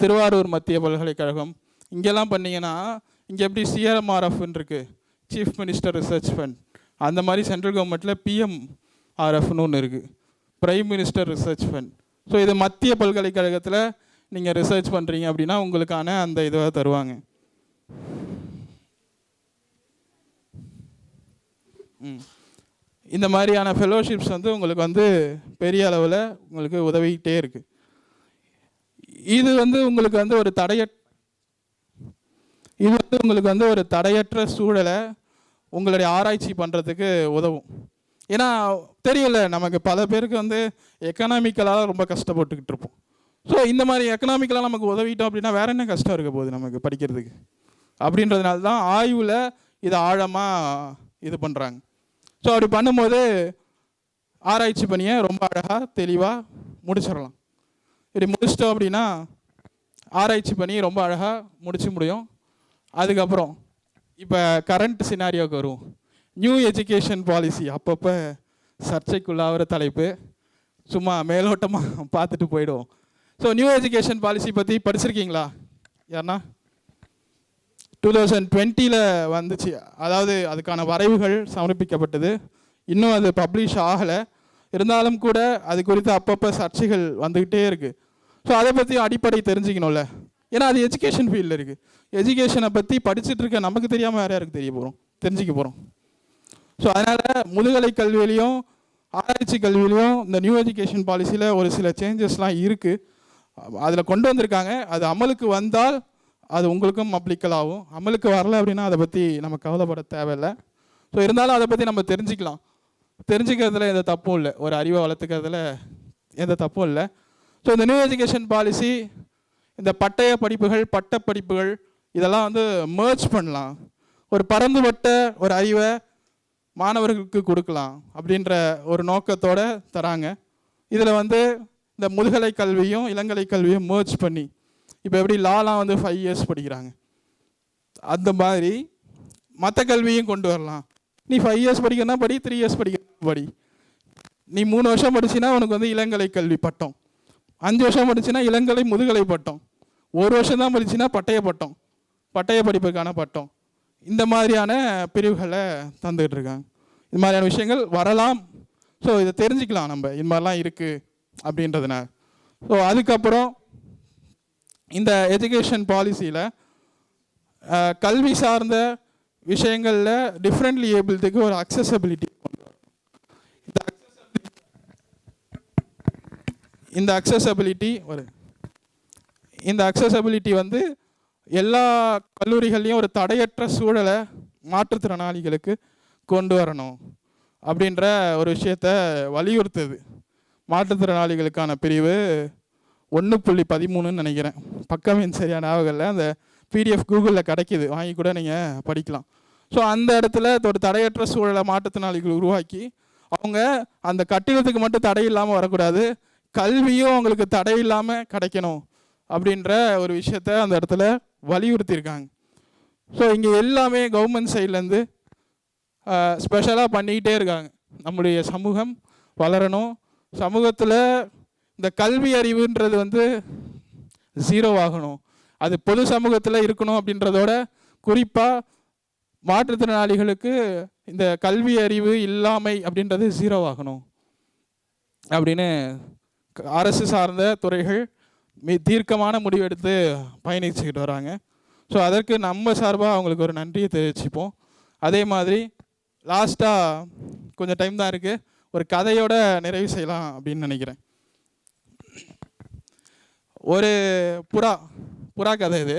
திருவாரூர் மத்திய பல்கலைக்கழகம், இங்கெல்லாம் பண்ணிங்கன்னா இங்கே எப்படி சிஆர்எம்ஆர்எஃப்னு இருக்குது, சீஃப் மினிஸ்டர் ரிசர்ச் ஃபண்ட், அந்த மாதிரி சென்ட்ரல் கவர்மெண்ட்டில் பிஎம்ஆர்எஃப்னு ஒன்று இருக்குது, prime minister research fund. So இது மத்திய பல்கலைக்கழகத்தில் நீங்கள் ரிசர்ச் பண்ணுறீங்க அப்படின்னா உங்களுக்கான அந்த இதை தருவாங்க. இந்த மாதிரியான ஃபெலோஷிப்ஸ் வந்து உங்களுக்கு வந்து பெரிய அளவில் உங்களுக்கு உதவிக்கிட்டே இருக்குது. இது வந்து உங்களுக்கு வந்து ஒரு தடையற்ற சூழலை உங்களுடைய ஆராய்ச்சி பண்ணுறதுக்கு உதவும். ஏன்னா தெரியல, நமக்கு பல பேருக்கு வந்து எக்கனாமிக்கலாக ரொம்ப கஷ்டப்பட்டுக்கிட்டு இருப்போம். ஸோ இந்த மாதிரி எக்கனாமிக்கலாக நமக்கு உதவிட்டோம் அப்படின்னா வேறு என்ன கஷ்டம் இருக்க போகுது நமக்கு படிக்கிறதுக்கு. அப்படின்றதுனால தான் ஆய்வில் இதை ஆழமாக இது பண்ணுறாங்க. ஸோ அப்படி பண்ணும்போது ஆராய்ச்சி பணியை ரொம்ப அழகாக தெளிவாக முடிச்சிடலாம். இப்படி முடிச்சிட்டோம் அப்படின்னா ஆராய்ச்சி பணி ரொம்ப அழகாக முடிச்சு முடியும். அதுக்கப்புறம் இப்போ கரண்ட் சினாரியோவுக்கு வருவோம். நியூ எஜுகேஷன் பாலிசி அப்பப்போ சர்ச்சைக்குள்ளாகிற தலைப்பு, சும்மா மேலோட்டமாக பார்த்துட்டு போயிடுவோம். ஸோ நியூ எஜுகேஷன் பாலிசி பற்றி படிச்சிருக்கீங்களா யாருன்னா? 2020 வந்துச்சு. அதாவது அதுக்கான வரைவுகள் சமர்ப்பிக்கப்பட்டது. இன்னும் அது பப்ளிஷ் ஆகலை. இருந்தாலும் கூட அது குறித்து அப்பப்போ சர்ச்சைகள் வந்துக்கிட்டே இருக்குது. ஸோ அதை பற்றி அடிப்படை தெரிஞ்சுக்கணும்ல. ஏன்னா அது எஜுகேஷன் ஃபீல்டில் இருக்குது. எஜுகேஷனை பற்றி படிச்சுட்டு இருக்க நமக்கு தெரியாமல் வேறு யாருக்கு தெரிஞ்சிக்க போகிறோம். ஸோ அதனால் முதுகலை கல்வியிலையும் ஆராய்ச்சி கல்வியிலையும் இந்த நியூ எஜுகேஷன் பாலிசியில் ஒரு சில சேஞ்சஸ்லாம் இருக்குது. அதில் கொண்டு வந்திருக்காங்க. அது அமலுக்கு வந்தால் அது உங்களுக்கும் அப்ளிக்கல் ஆகும். அமலுக்கு வரல அப்படின்னா அதை பற்றி நம்ம கவலைப்பட தேவையில்லை. ஸோ இருந்தாலும் அதை பற்றி நம்ம தெரிஞ்சுக்கிறதுல எந்த தப்பும் இல்லை. ஒரு அறிவை வளர்த்துக்கிறதுல எந்த தப்பும் இல்லை. ஸோ இந்த நியூ எஜுகேஷன் பாலிசி இந்த பட்டய படிப்புகள், பட்டப்படிப்புகள் இதெல்லாம் வந்து மேர்ஜ் பண்ணலாம். ஒரு பரந்துபட்ட ஒரு அறிவை மாணவர்களுக்கு கொடுக்கலாம் அப்படின்ற ஒரு நோக்கத்தோடு தராங்க. இதில் வந்து இந்த முதுகலை கல்வியும் இளங்கலை கல்வியும் மேர்ஜ் பண்ணி, இப்போ எப்படி லாலாம் வந்து 5 இயர்ஸ் படிக்கிறாங்க, அந்த மாதிரி மற்ற கல்வியும் கொண்டு வரலாம். நீ 5 இயர்ஸ் படிக்கணும்னா படி, 3 இயர்ஸ் படிக்கணும் படி. நீ 3 வருஷம் படிச்சின்னா உனக்கு வந்து இளங்கலை கல்வி பட்டம், 5 வருஷம் படிச்சுன்னா இளங்கலை முதுகலை பட்டம், 1 வருஷம் தான் படிச்சுன்னா பட்டய பட்டம், பட்டய படிப்புக்கான பட்டம். இந்த மாதிரியான பிரிவுகளை தந்துக்கிட்டு இருக்காங்க. இது மாதிரியான விஷயங்கள் வரலாம். ஸோ இதை தெரிஞ்சுக்கலாம் நம்ம, இது மாதிரிலாம் இருக்குது அப்படின்றதுனால. ஸோ அதுக்கப்புறம் இந்த எஜுகேஷன் பாலிசியில் கல்வி சார்ந்த விஷயங்களில் டிஃப்ரெண்ட்லி ஏபிள்டுக்கு ஒரு அக்சசபிலிட்டி கொண்டு வரும். இந்த அக்சசபிலிட்டி வந்து எல்லா கல்லூரிகள்லையும் ஒரு தடையற்ற சூழலை மாற்றுத்திறனாளிகளுக்கு கொண்டு வரணும் அப்படின்ற ஒரு விஷயத்தை வலியுறுத்துது. மாற்றுத்திறனாளிகளுக்கான பிரிவு 1.13 நினைக்கிறேன், பக்கம் சரியான ஞாபகம் இல்லை. அந்த பிடிஎஃப் கூகுளில் கிடைக்கிது, வாங்கி கூட நீங்கள் படிக்கலாம். ஸோ அந்த இடத்துல ஒரு தடையற்ற சூழலை மாற்றுத்திறனாளிகள் உருவாக்கி அவங்க அந்த கட்டிடத்துக்கு மட்டும் தடை இல்லாமல் வரக்கூடாது, கல்வியும் அவங்களுக்கு தடை இல்லாமல் கிடைக்கணும் அப்படின்ற ஒரு விஷயத்த அந்த இடத்துல வலியுறுத்தியிருக்காங்க. ஸோ இங்கே எல்லாமே கவர்மெண்ட் சைட்லேருந்து ஸ்பெஷலாக பண்ணிக்கிட்டே இருக்காங்க. நம்முடைய சமூகம் வளரணும், சமூகத்தில் இந்த கல்வி அறிவுன்றது வந்து 0 ஆகணும், அது பொது சமூகத்தில் இருக்கணும் அப்படின்றதோட குறிப்பாக மாற்றுத்திறனாளிகளுக்கு இந்த கல்வி அறிவு இல்லாமை அப்படின்றது 0 ஆகணும் அப்படின்னு அரசு சார்ந்த துறைகள் தீர்க்கமான முடிவெடுத்து பயணிச்சுக்கிட்டு வராங்க. ஸோ அதற்கு நம்ம சார்பாக அவங்களுக்கு ஒரு நன்றியை தெரிவிச்சுப்போம். அதே மாதிரி லாஸ்ட்டாக கொஞ்சம் டைம் தான் இருக்குது, ஒரு கதையோட நிறைவு செய்யலாம் அப்படின்னு நினைக்கிறேன். ஒரு புறா கதை, இது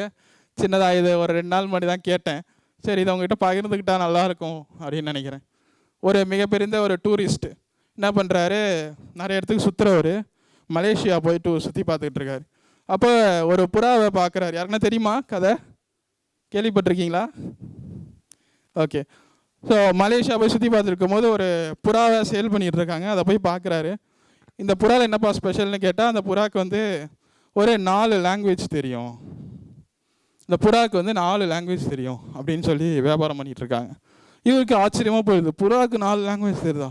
சின்னதாக, இது ஒரு 2 நாள் முன்னாடி தான் கேட்டேன். சரி, இதை உங்ககிட்ட பகிர்ந்துக்கிட்டா நல்லாயிருக்கும் அப்படின்னு நினைக்கிறேன். ஒரு மிகப்பெரிய ஒரு டூரிஸ்ட்டு என்ன பண்ணுறாரு, நிறைய இடத்துக்கு சுற்றுறவர், மலேசியா போயிட்டு சுற்றி பார்த்துக்கிட்டு இருக்காரு. அப்போ ஒரு புறாவை பார்க்குறாரு. யாருக்குன்னா தெரியுமா கதை? கேள்விப்பட்டிருக்கீங்களா? ஓகே. ஸோ மலேசியா போய் சுற்றி பார்த்துருக்கும் போது ஒரு புறாவை சேல் பண்ணிகிட்டு இருக்காங்க. அதை போய் பார்க்குறாரு. இந்த புறாவில் என்னப்பா ஸ்பெஷல்னு கேட்டால் அந்த புறாவுக்கு வந்து ஒரு 4 லாங்குவேஜ் தெரியும். இந்த புறாவுக்கு வந்து 4 லாங்குவேஜ் தெரியும் அப்படின்னு சொல்லி வியாபாரம் பண்ணிகிட்டு இருக்காங்க. இவருக்கு ஆச்சரியமாக போயிடுது, புறாவுக்கு 4 லாங்குவேஜ் தெரியுதா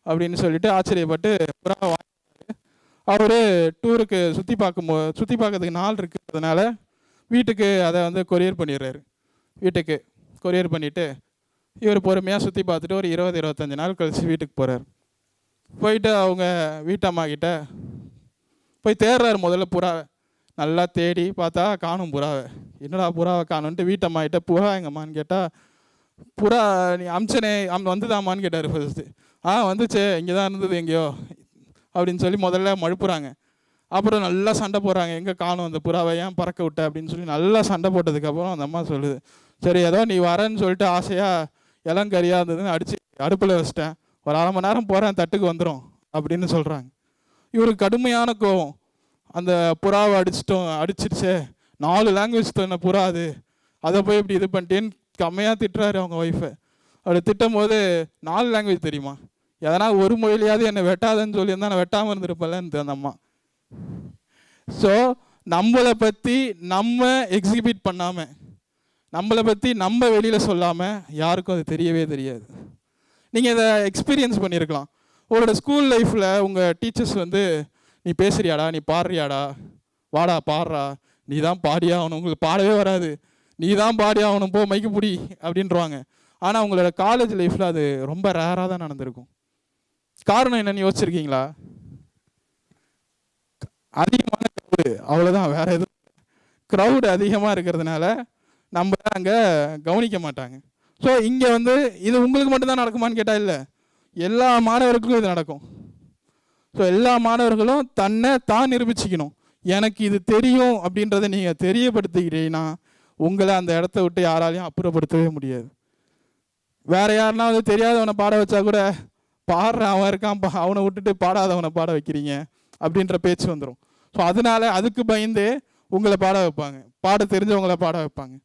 அப்படின்னு சொல்லிட்டு ஆச்சரியப்பட்டு புறாவை வாங்கி அவர் டூருக்கு சுற்றி பார்க்கறதுக்கு நாள் இருக்கிறதுனால வீட்டுக்கு அதை வந்து கொரியர் பண்ணிடுறாரு. வீட்டுக்கு கொரியர் பண்ணிவிட்டு இவர் பொறுமையாக சுற்றி பார்த்துட்டு ஒரு 20-25 நாள் கழித்து வீட்டுக்கு போகிறார். போயிட்டு அவங்க வீட்டம்மா கிட்ட போய் தேடுறாரு. முதல்ல புறாவை நல்லா தேடி பார்த்தா காணும் புறாவை. என்னடா புறாவை காணுன்ட்டு வீட்டம்மா கிட்ட புறா எங்கம்மான்னு கேட்டால், புறா நீ அம்சனே வந்துதாம்மான்னு கேட்டார் ஃபர்ஸ்ட்டு. வந்துச்சு, இங்கே தான் இருந்தது எங்கேயோ அப்படின்னு சொல்லி முதல்ல மழுப்புறாங்க. அப்புறம் நல்லா சண்டை போடுறாங்க, எங்கே காணும் அந்த புறாவை, ஏன் பறக்க விட்ட அப்படின்னு சொல்லி நல்லா சண்டை போட்டதுக்கப்புறம் அந்த அம்மா சொல்லுது, சரி ஏதோ நீ வரேன்னு சொல்லிட்டு ஆசையாக இளங்கறியாக இருந்ததுன்னு அடித்து அடுப்பில் வச்சிட்டேன், ஒரு 1/2 மணி நேரம் போகிறேன் தட்டுக்கு வந்துடும் அப்படின்னு சொல்கிறாங்க. இவருக்கு கடுமையான கோவம், அந்த புறாவை அடிச்சிடுச்சே, 4 லாங்குவேஜ் தானே புறா அது, அதை போய் இப்படி இது பண்ணிட்டேன்னு கம்மையாக திட்டுறாரு அவங்க ஒய்ஃபை. அப்படி திட்டும் போது 4 லாங்குவேஜ் தெரியுமா, எதனா ஒரு மொழியிலையாவது என்னை வெட்டாதன்னு சொல்லியிருந்தா நான் வெட்டாமல் இருந்திருப்பேன்ட்டு அந்த அம்மா. ஸோ நம்மளை பற்றி நம்ம எக்ஸிபிட் பண்ணாமல், நம்மளை பற்றி நம்ம வெளியில் சொல்லாமல் யாருக்கும் அது தெரியவே தெரியாது. நீங்கள் இதை எக்ஸ்பீரியன்ஸ் பண்ணியிருக்கலாம். உங்களோட ஸ்கூல் லைஃப்பில் உங்கள் டீச்சர்ஸ் வந்து நீ பேசுறியாடா, நீ பாடுறியாடா, வாடா பாடுறா, நீ தான் பாடி ஆகணும், உங்களுக்கு பாடவே வராது, நீ தான் பாடி ஆகணும், போ மைக்கு பிடி அப்படின்றவாங்க. ஆனால் உங்களோட காலேஜ் லைஃப்பில் அது ரொம்ப ரேராக தான் நடந்திருக்கும். காரணம் என்னன்னு யோசிச்சிருக்கீங்களா? அதிகமான க்ரௌடு, அவ்வளோதான், வேறு எதுவும். க்ரௌடு அதிகமாக இருக்கிறதுனால நம்ம அங்கே கவனிக்க மாட்டாங்க. ஸோ இங்கே வந்து இது உங்களுக்கு மட்டும்தான் நடக்குமான்னு கேட்டால் இல்லை, எல்லா மாணவர்களுக்கும் இது நடக்கும். ஸோ எல்லா மாணவர்களும் தன்னை தான் நிரூபிச்சிக்கணும். எனக்கு இது தெரியும் அப்படின்றத நீங்கள் தெரியப்படுத்திக்கிட்டீங்கன்னா உங்களை அந்த இடத்த விட்டு யாராலையும் அப்புறப்படுத்தவே முடியாது. வேறு யாருன்னா வந்து தெரியாதவனை பாட வச்சா கூட, பாடுற அவன் இருக்கான், அவனை விட்டுட்டு பாடாதவனை பாட வைக்கிறீங்க அப்படின்ற பேச்சு வந்துடும். ஸோ அதனால அதுக்கு பயந்து உங்களை பாட வைப்பாங்க, பாட தெரிஞ்சவங்களை பாட வைப்பாங்க.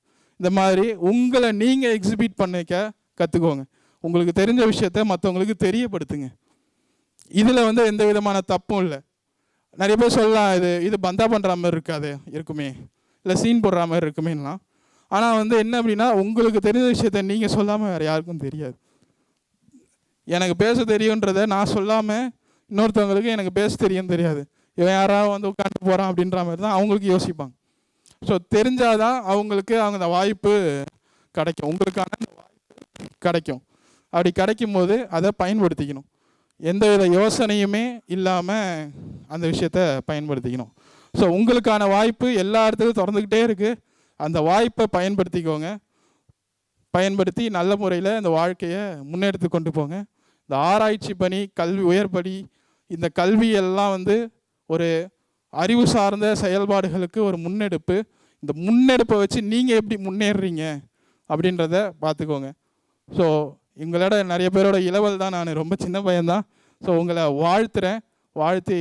இந்த மாதிரி உங்களை நீங்கள் எக்ஸிபிட் பண்ணிக்க கற்றுக்கோங்க. உங்களுக்கு தெரிஞ்ச விஷயத்த மற்றவங்களுக்கு தெரியப்படுத்துங்க. இதில் வந்து எந்த விதமான தப்பும் இல்லை. நிறைய பேர் சொல்லலாம், இது பந்தா பண்ணுற மாதிரி இருக்காது இருக்குமே, இல்லை சீன் போடுற மாதிரி இருக்குமேலாம். ஆனால் வந்து என்ன அப்படின்னா, உங்களுக்கு தெரிஞ்ச விஷயத்த நீங்கள் சொல்லாமல் வேறு யாருக்கும் தெரியாது. எனக்கு பேச தெரியுன்றதை நான் சொல்லாமல் இன்னொருத்தவங்களுக்கு எனக்கு பேச தெரியும் தெரியாது, இவன் யாராவது வந்து உட்காந்து போகிறான் அப்படின்ற மாதிரி தான் அவங்களுக்கு யோசிப்பாங்க. ஸோ தெரிஞ்சாதான் அவங்களுக்கு அந்த வாய்ப்பு கிடைக்கும், உங்களுக்கான அந்த வாய்ப்பு கிடைக்கும். அப்படி கிடைக்கும் போது அதை பயன்படுத்திக்கணும். எந்தவித யோசனையுமே இல்லாமல் அந்த விஷயத்தை பயன்படுத்திக்கணும். ஸோ உங்களுக்கான வாய்ப்பு எல்லா இடத்துலையும் திறந்துக்கிட்டே இருக்குது. அந்த வாய்ப்பை பயன்படுத்திக்கோங்க. பயன்படுத்தி நல்ல முறையில் இந்த வாழ்க்கையை முன்னெடுத்து கொண்டு போங்க. இந்த ஆராய்ச்சி பணி, கல்வி, உயர்படி, இந்த கல்வியெல்லாம் வந்து ஒரு அறிவு சார்ந்த செயல்பாடுகளுக்கு ஒரு முன்னெடுப்பு. இந்த முன்னெடுப்பை வச்சு நீங்கள் எப்படி முன்னேறுறீங்க அப்படின்றத பார்த்துக்கோங்க. ஸோ எங்களோட நிறைய பேரோட இளவல் தான், நான் ரொம்ப சின்ன பையன்தான். ஸோ உங்களை வாழ்த்துறேன். வாழ்த்தி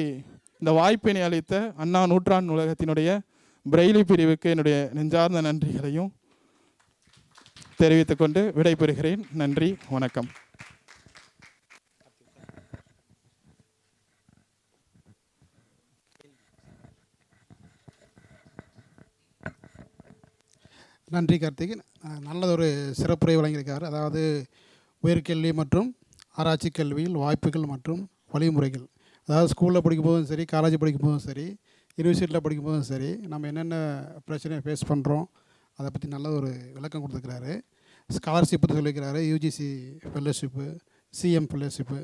இந்த வாய்ப்பினை அளித்த அண்ணா நூற்றாண்டு நூலகத்தினுடைய பிரெய்லி பிரிவுக்கு என்னுடைய நெஞ்சார்ந்த நன்றிகளையும் தெரிவித்துக்கொண்டு விடைபெறுகிறேன். நன்றி, வணக்கம். நன்றி கார்த்திக். நல்லதொரு சிறப்புரை வழங்கியிருக்கார். அதாவது உயர்கல்வி மற்றும் ஆராய்ச்சி கல்வியில் வாய்ப்புகள் மற்றும் வழிமுறைகள். அதாவது ஸ்கூலில் படிக்கும்போதும் சரி, காலேஜ் படிக்கும்போதும் சரி, யூனிவர்சிட்டியில் படிக்கும்போதும் சரி, நம்ம என்னென்ன பிரச்சனையை ஃபேஸ் பண்ணுறோம் அதை பற்றி நல்ல ஒரு விளக்கம் கொடுத்துருக்கிறாரு. ஸ்காலர்ஷிப் பற்றி சொல்லியிருக்கிறாரு, யூஜிசி ஃபெல்லோஷிப்பு, சிஎம் ஃபெல்லோஷிப்பு,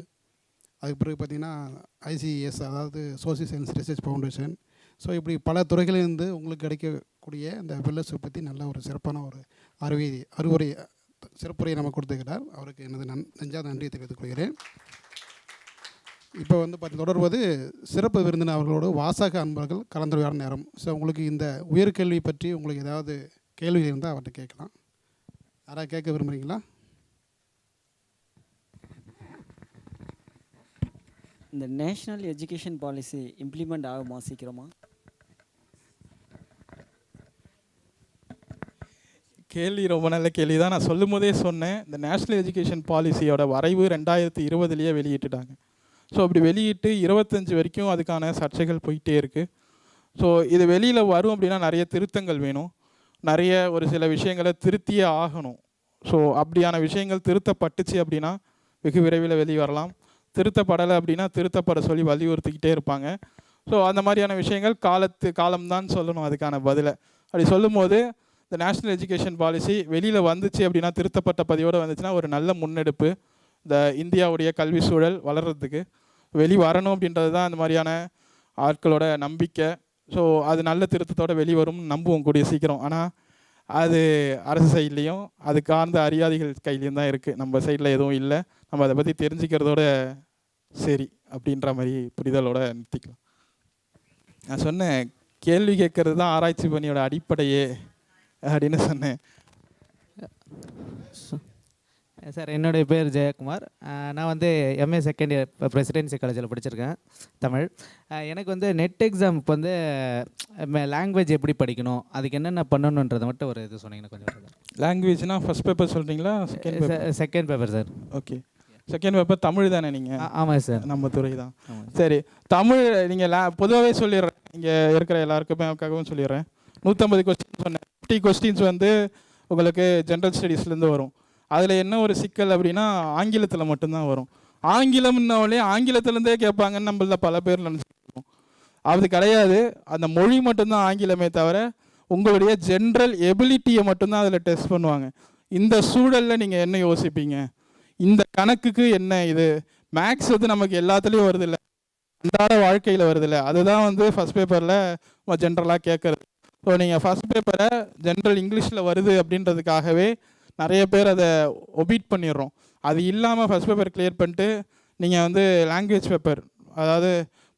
அதுக்கு பிறகு பார்த்திங்கன்னா ஐசிஎஸ், அதாவது social science research foundation. So இப்படி பல துறைகளிலிருந்து உங்களுக்கு கிடைக்கக்கூடிய இந்த ஃபெல்லோஷிப் பற்றி நல்ல ஒரு சிறப்பான ஒரு அறிவுரை சிறப்புரையை நம்ம கொடுத்துக்கிறார். அவருக்கு எனது நெஞ்சார்ந்த நன்றியை தெரிவித்துக் கொள்கிறேன். இப்போ வந்து தொடர்வது சிறப்பு விருந்தினர் அவர்களோடு வாசக அன்பர்கள் கலந்துரையாடும் நேரம். ஸோ உங்களுக்கு இந்த உயர்கல்வி பற்றி உங்களுக்கு ஏதாவது கேள்வி இருந்தால் அவர்கிட்ட கேட்கலாம். யாராவது கேட்க விரும்புகிறீங்களா? இந்த நேஷ்னல் எஜுகேஷன் பாலிசி இம்ப்ளிமெண்ட் ஆகுமா சீக்கிரமா? கேள்வி ரொம்ப நல்ல கேள்வி தான். நான் சொல்லும் போதே சொன்னேன், இந்த நேஷ்னல் எஜுகேஷன் பாலிசியோட வரைவு 2020 வெளியிட்டுட்டாங்க. ஸோ அப்படி வெளியிட்டு 25 வரைக்கும் அதுக்கான சர்ச்சைகள் போயிட்டே இருக்குது. ஸோ இது வெளியில் வரும் அப்படின்னா நிறைய திருத்தங்கள் வேணும், நிறைய ஒரு சில விஷயங்களை திருத்தியே ஆகணும். ஸோ அப்படியான விஷயங்கள் திருத்தப்பட்டுச்சு அப்படின்னா வெகு விரைவில் வெளியே வரலாம். திருத்தப்படலை அப்படின்னா திருத்தப்பட சொல்லி வலியுறுத்திக்கிட்டே இருப்பாங்க. ஸோ அந்த மாதிரியான விஷயங்கள் காலம்தான் சொல்லணும் அதுக்கான பதிலை. அப்படி சொல்லும்போது இந்த நேஷ்னல் எஜுகேஷன் பாலிசி வெளியில் வந்துச்சு அப்படின்னா, திருத்தப்பட்ட பதிவோடு வந்துச்சுன்னா ஒரு நல்ல முன்னெடுப்பு இந்த இந்தியாவுடைய கல்வி சூழல் வளர்கிறதுக்கு. வெளி வரணும் அப்படின்றது தான் அந்த மாதிரியான ஆட்களோட நம்பிக்கை. ஸோ அது நல்ல திருத்தத்தோடு வெளிவரும்னு நம்புவோம் கூடிய சீக்கிரம். ஆனால் அது அரசு சைட்லேயும் அது கார்ந்த அறியாதிகள் கையிலையும் தான் இருக்குது. நம்ம சைடில் எதுவும் இல்லை. நம்ம அதை பற்றி தெரிஞ்சுக்கிறதோட சரி அப்படின்ற மாதிரி புரிதலோடு நிறுத்திக்கலாம். நான் சொன்னேன், கேள்வி கேட்கறது தான் ஆராய்ச்சி பணியோட அடிப்படையே அப்படின்னு சொன்னேன். சார், என்னுடைய பேர் ஜெயக்குமார். நான் வந்து எம்ஏ செகண்ட் இயர் இப்போ பிரசிடென்சி காலேஜில் படிச்சிருக்கேன் தமிழ். எனக்கு வந்து நெட் எக்ஸாம் இப்போ வந்து லாங்குவேஜ் எப்படி படிக்கணும், அதுக்கு என்னென்ன பண்ணணுன்றதை மட்டும் ஒரு இது சொன்னீங்கன்னா கொஞ்சம். லாங்குவேஜ்னா ஃபஸ்ட் பேப்பர் சொல்கிறீங்களா? Second paper sir. Okay, second paper Tamil தானே நீங்கள்? ஆமாம் சார், நம்ம துறை தான். சரி, தமிழ் நீங்கள் பொதுவாகவே சொல்லிடுறேன், இங்கே இருக்கிற எல்லாருக்குமே சொல்லிடுறேன். 150 கொஸ்டின்ஸ் சொன்னேன். 50 கொஸ்டின்ஸ் வந்து உங்களுக்கு ஜென்ரல் ஸ்டடீஸ்லேருந்து வரும். அதில் என்ன ஒரு சிக்கல் அப்படின்னா ஆங்கிலத்தில் மட்டும்தான் வரும். ஆங்கிலம்னாலே ஆங்கிலத்துலேருந்தே கேட்பாங்கன்னு நம்மள பல பேர் நினச்சிருக்கோம். அது கிடையாது. அந்த மொழி மட்டும்தான் ஆங்கிலமே தவிர உங்களுடைய ஜென்ரல் எபிலிட்டியை மட்டும்தான் அதில் டெஸ்ட் பண்ணுவாங்க. இந்த சூழலில் நீங்கள் என்ன யோசிப்பீங்க, இந்த கணக்குக்கு என்ன, இது மேக்ஸ் வந்து நமக்கு எல்லாத்துலேயும் வருதில்லை, அன்றாட வாழ்க்கையில் வருதில்லை, அதுதான் வந்து ஃபஸ்ட் பேப்பரில் ஜென்ரலாக கேட்குறது. ஸோ நீங்கள் ஃபஸ்ட் பேப்பரை ஜென்ரல் இங்கிலீஷில் வருது அப்படின்றதுக்காகவே நிறைய பேர் அதை ஒபீட் பண்ணிடுறோம். அது இல்லாமல் ஃபஸ்ட் பேப்பர் கிளியர் பண்ணிட்டு நீங்கள் வந்து லாங்குவேஜ் பேப்பர், அதாவது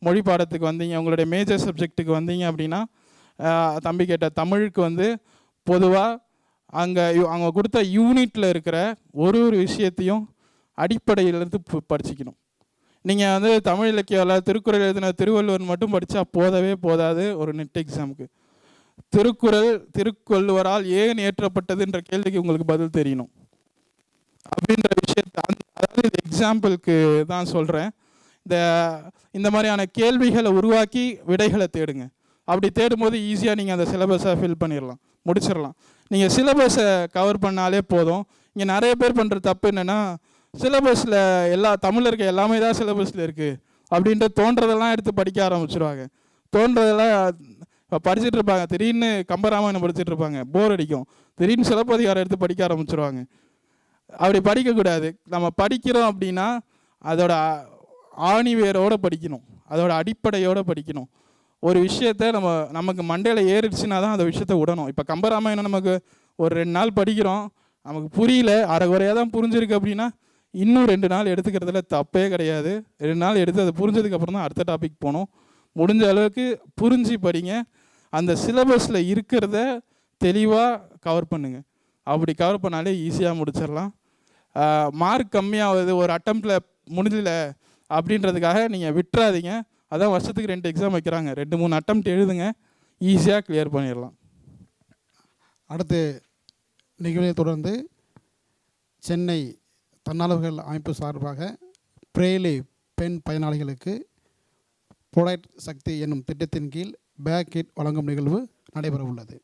மொழி பாடத்துக்கு வந்தீங்க, உங்களுடைய மேஜர் சப்ஜெக்ட்டுக்கு வந்தீங்க அப்படின்னா, தம்பி கேட்ட தமிழுக்கு வந்து பொதுவாக அவங்க கொடுத்த யூனிட்டில் இருக்கிற ஒரு விஷயத்தையும் அடிப்படையிலேருந்து படிச்சுக்கணும். நீங்கள் வந்து தமிழ் இலக்கியம் திருக்குறள் எழுதின திருவள்ளுவர் மட்டும் படித்தா போதாது ஒரு நெட் எக்ஸாமுக்கு. திருக்குறளால் ஏன் ஏற்றப்பட்டதுன்ற கேள்விக்கு உங்களுக்கு பதில் தெரியணும் அப்படின்ற விஷயத்தை, அதாவது இது எக்ஸாம்பிளுக்கு தான் சொல்கிறேன். இந்த மாதிரியான கேள்விகளை உருவாக்கி விடைகளை தேடுங்க. அப்படி தேடும்போது ஈஸியாக நீங்கள் அந்த சிலபஸை ஃபில் பண்ணிடலாம், முடிச்சிடலாம். நீங்கள் சிலபஸை கவர் பண்ணாலே போதும். இங்கே நிறைய பேர் பண்ணுற தப்பு என்னென்னா, சிலபஸில் தமிழில் இருக்க எல்லாமே தான் சிலபஸில் இருக்குது அப்படின்ட்டு தோன்றதெல்லாம் எடுத்து படிக்க ஆரம்பிச்சிடுவாங்க. தோன்றதெல்லாம் இப்போ படிச்சுட்டு இருப்பாங்க, திடீர்னு கம்பராமாயணம் படிச்சுட்டு இருப்பாங்க, போர் அடிக்கும், திடீர்னு சிலப்பதிகாரம் எடுத்து படிக்க ஆரம்பிச்சிடுவாங்க. அப்படி படிக்கக்கூடாது. நம்ம படிக்கிறோம் அப்படின்னா அதோட ஆணிவேரோடு படிக்கணும், அதோட அடிப்படையோடு படிக்கணும். ஒரு விஷயத்த நமக்கு மண்டையில் ஏறிடுச்சுன்னா தான் அந்த விஷயத்த விடணும். இப்போ கம்பராமாயணம் நமக்கு ஒரு 2 நாள் படிக்கிறோம், நமக்கு புரியல, அரைகுறையாக தான் புரிஞ்சிருக்கு அப்படின்னா இன்னும் 2 நாள் எடுத்துக்கிறதுல தப்பே கிடையாது. 2 நாள் எடுத்து அதை புரிஞ்சதுக்கப்புறம் தான் அடுத்த டாபிக் போகணும். முடிஞ்ச அளவுக்கு புரிஞ்சு படிங்க. அந்த சிலபஸில் இருக்கிறத தெளிவாக கவர் பண்ணுங்கள். அப்படி கவர் பண்ணாலே ஈஸியாக முடிச்சிடலாம். மார்க் கம்மியாகுது, ஒரு அட்டம்ப்டில் முடியல அப்படின்றதுக்காக நீங்கள் விட்டுறாதீங்க. அதான் வருஷத்துக்கு 2 எக்ஸாம் வைக்கிறாங்க, 2-3 அட்டம்ப்ட் எழுதுங்க, ஈஸியாக கிளியர் பண்ணிடலாம். அடுத்து நிகழ்வை தொடர்ந்து சென்னை தன்னார்வலர்கள் அமைப்பு சார்பாக பிரெய்லி பெண் பயனாளிகளுக்கு புலைட் சக்தி என்னும் திட்டத்தின் கீழ் பேக் கிட் வழங்கும் நிகழ்வு நடைபெற உள்ளது.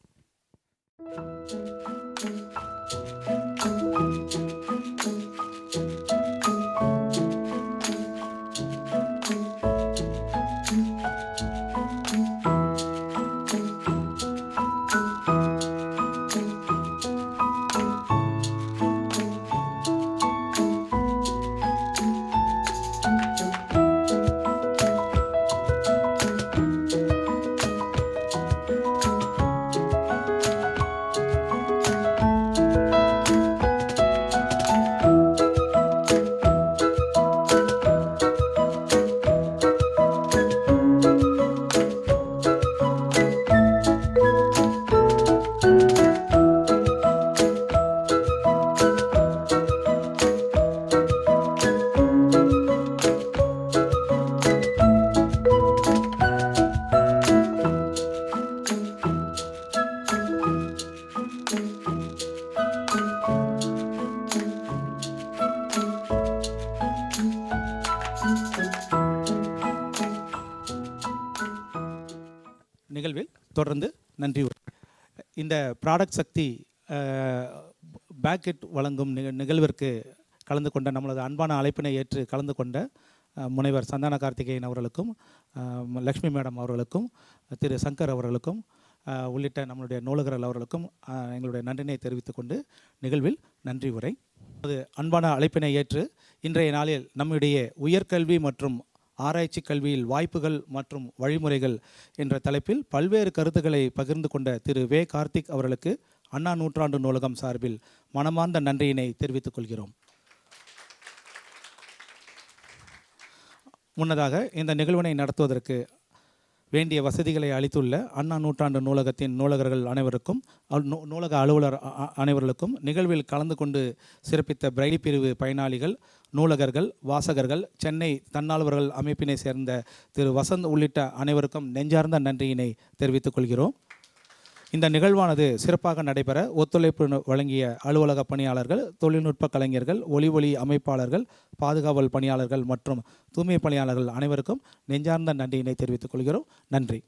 நிகழ்வில் தொடர்ந்து நன்றி உரை. இந்த ப்ராடக்ட் சக்தி பேக்கெட் வழங்கும் நிகழ்விற்கு கலந்து கொண்ட நம்மளது அன்பான அழைப்பினை ஏற்று கலந்து கொண்ட முனைவர் சந்தான கார்த்திகேயன் அவர்களுக்கும் லக்ஷ்மி மேடம் அவர்களுக்கும் திரு சங்கர் அவர்களுக்கும் உள்ளிட்ட நம்மளுடைய நூலகர்கள் அவர்களுக்கும் எங்களுடைய நன்றினை தெரிவித்துக்கொண்டு நிகழ்வில் நன்றி உரை. அது அன்பான அழைப்பினை ஏற்று இன்றைய நாளில் நம்முடைய உயர்கல்வி மற்றும் ஆராய்ச்சி கல்வியில் வாய்ப்புகள் மற்றும் வழிமுறைகள் என்ற தலைப்பில் பல்வேறு கருத்துக்களை பகிர்ந்து கொண்ட திரு வே கார்த்திக் அவர்களுக்கு அண்ணா நூற்றாண்டு நூலகம் சார்பில் மனமார்ந்த நன்றியினை தெரிவித்துக் கொள்கிறோம். முன்னதாக இந்த நிகழ்வினை நடத்துவதற்கு வேண்டிய வசதிகளை அளித்துள்ள அண்ணா நூற்றாண்டு நூலகத்தின் நூலகர்கள் அனைவருக்கும் நூலக அலுவலர் அனைவர்களுக்கும் நிகழ்வில் கலந்து கொண்டு சிறப்பித்த பிரைலி பிரிவு பயனாளிகள், நூலகர்கள், வாசகர்கள், சென்னை தன்னார்வலர்கள் அமைப்பினை சேர்ந்த திரு வசந்த் உள்ளிட்ட அனைவருக்கும் நெஞ்சார்ந்த நன்றியினை தெரிவித்துக் கொள்கிறோம். இந்த நிகழ்வானது சிறப்பாக நடைபெற ஒத்துழைப்பு வழங்கிய அலுவலக பணியாளர்கள், தொழில்நுட்ப கலைஞர்கள், ஒளி அமைப்பாளர்கள், பாதுகாவல் பணியாளர்கள் மற்றும் தூய்மை பணியாளர்கள் அனைவருக்கும் நெஞ்சார்ந்த நன்றியினை தெரிவித்துக் கொள்கிறோம். நன்றி.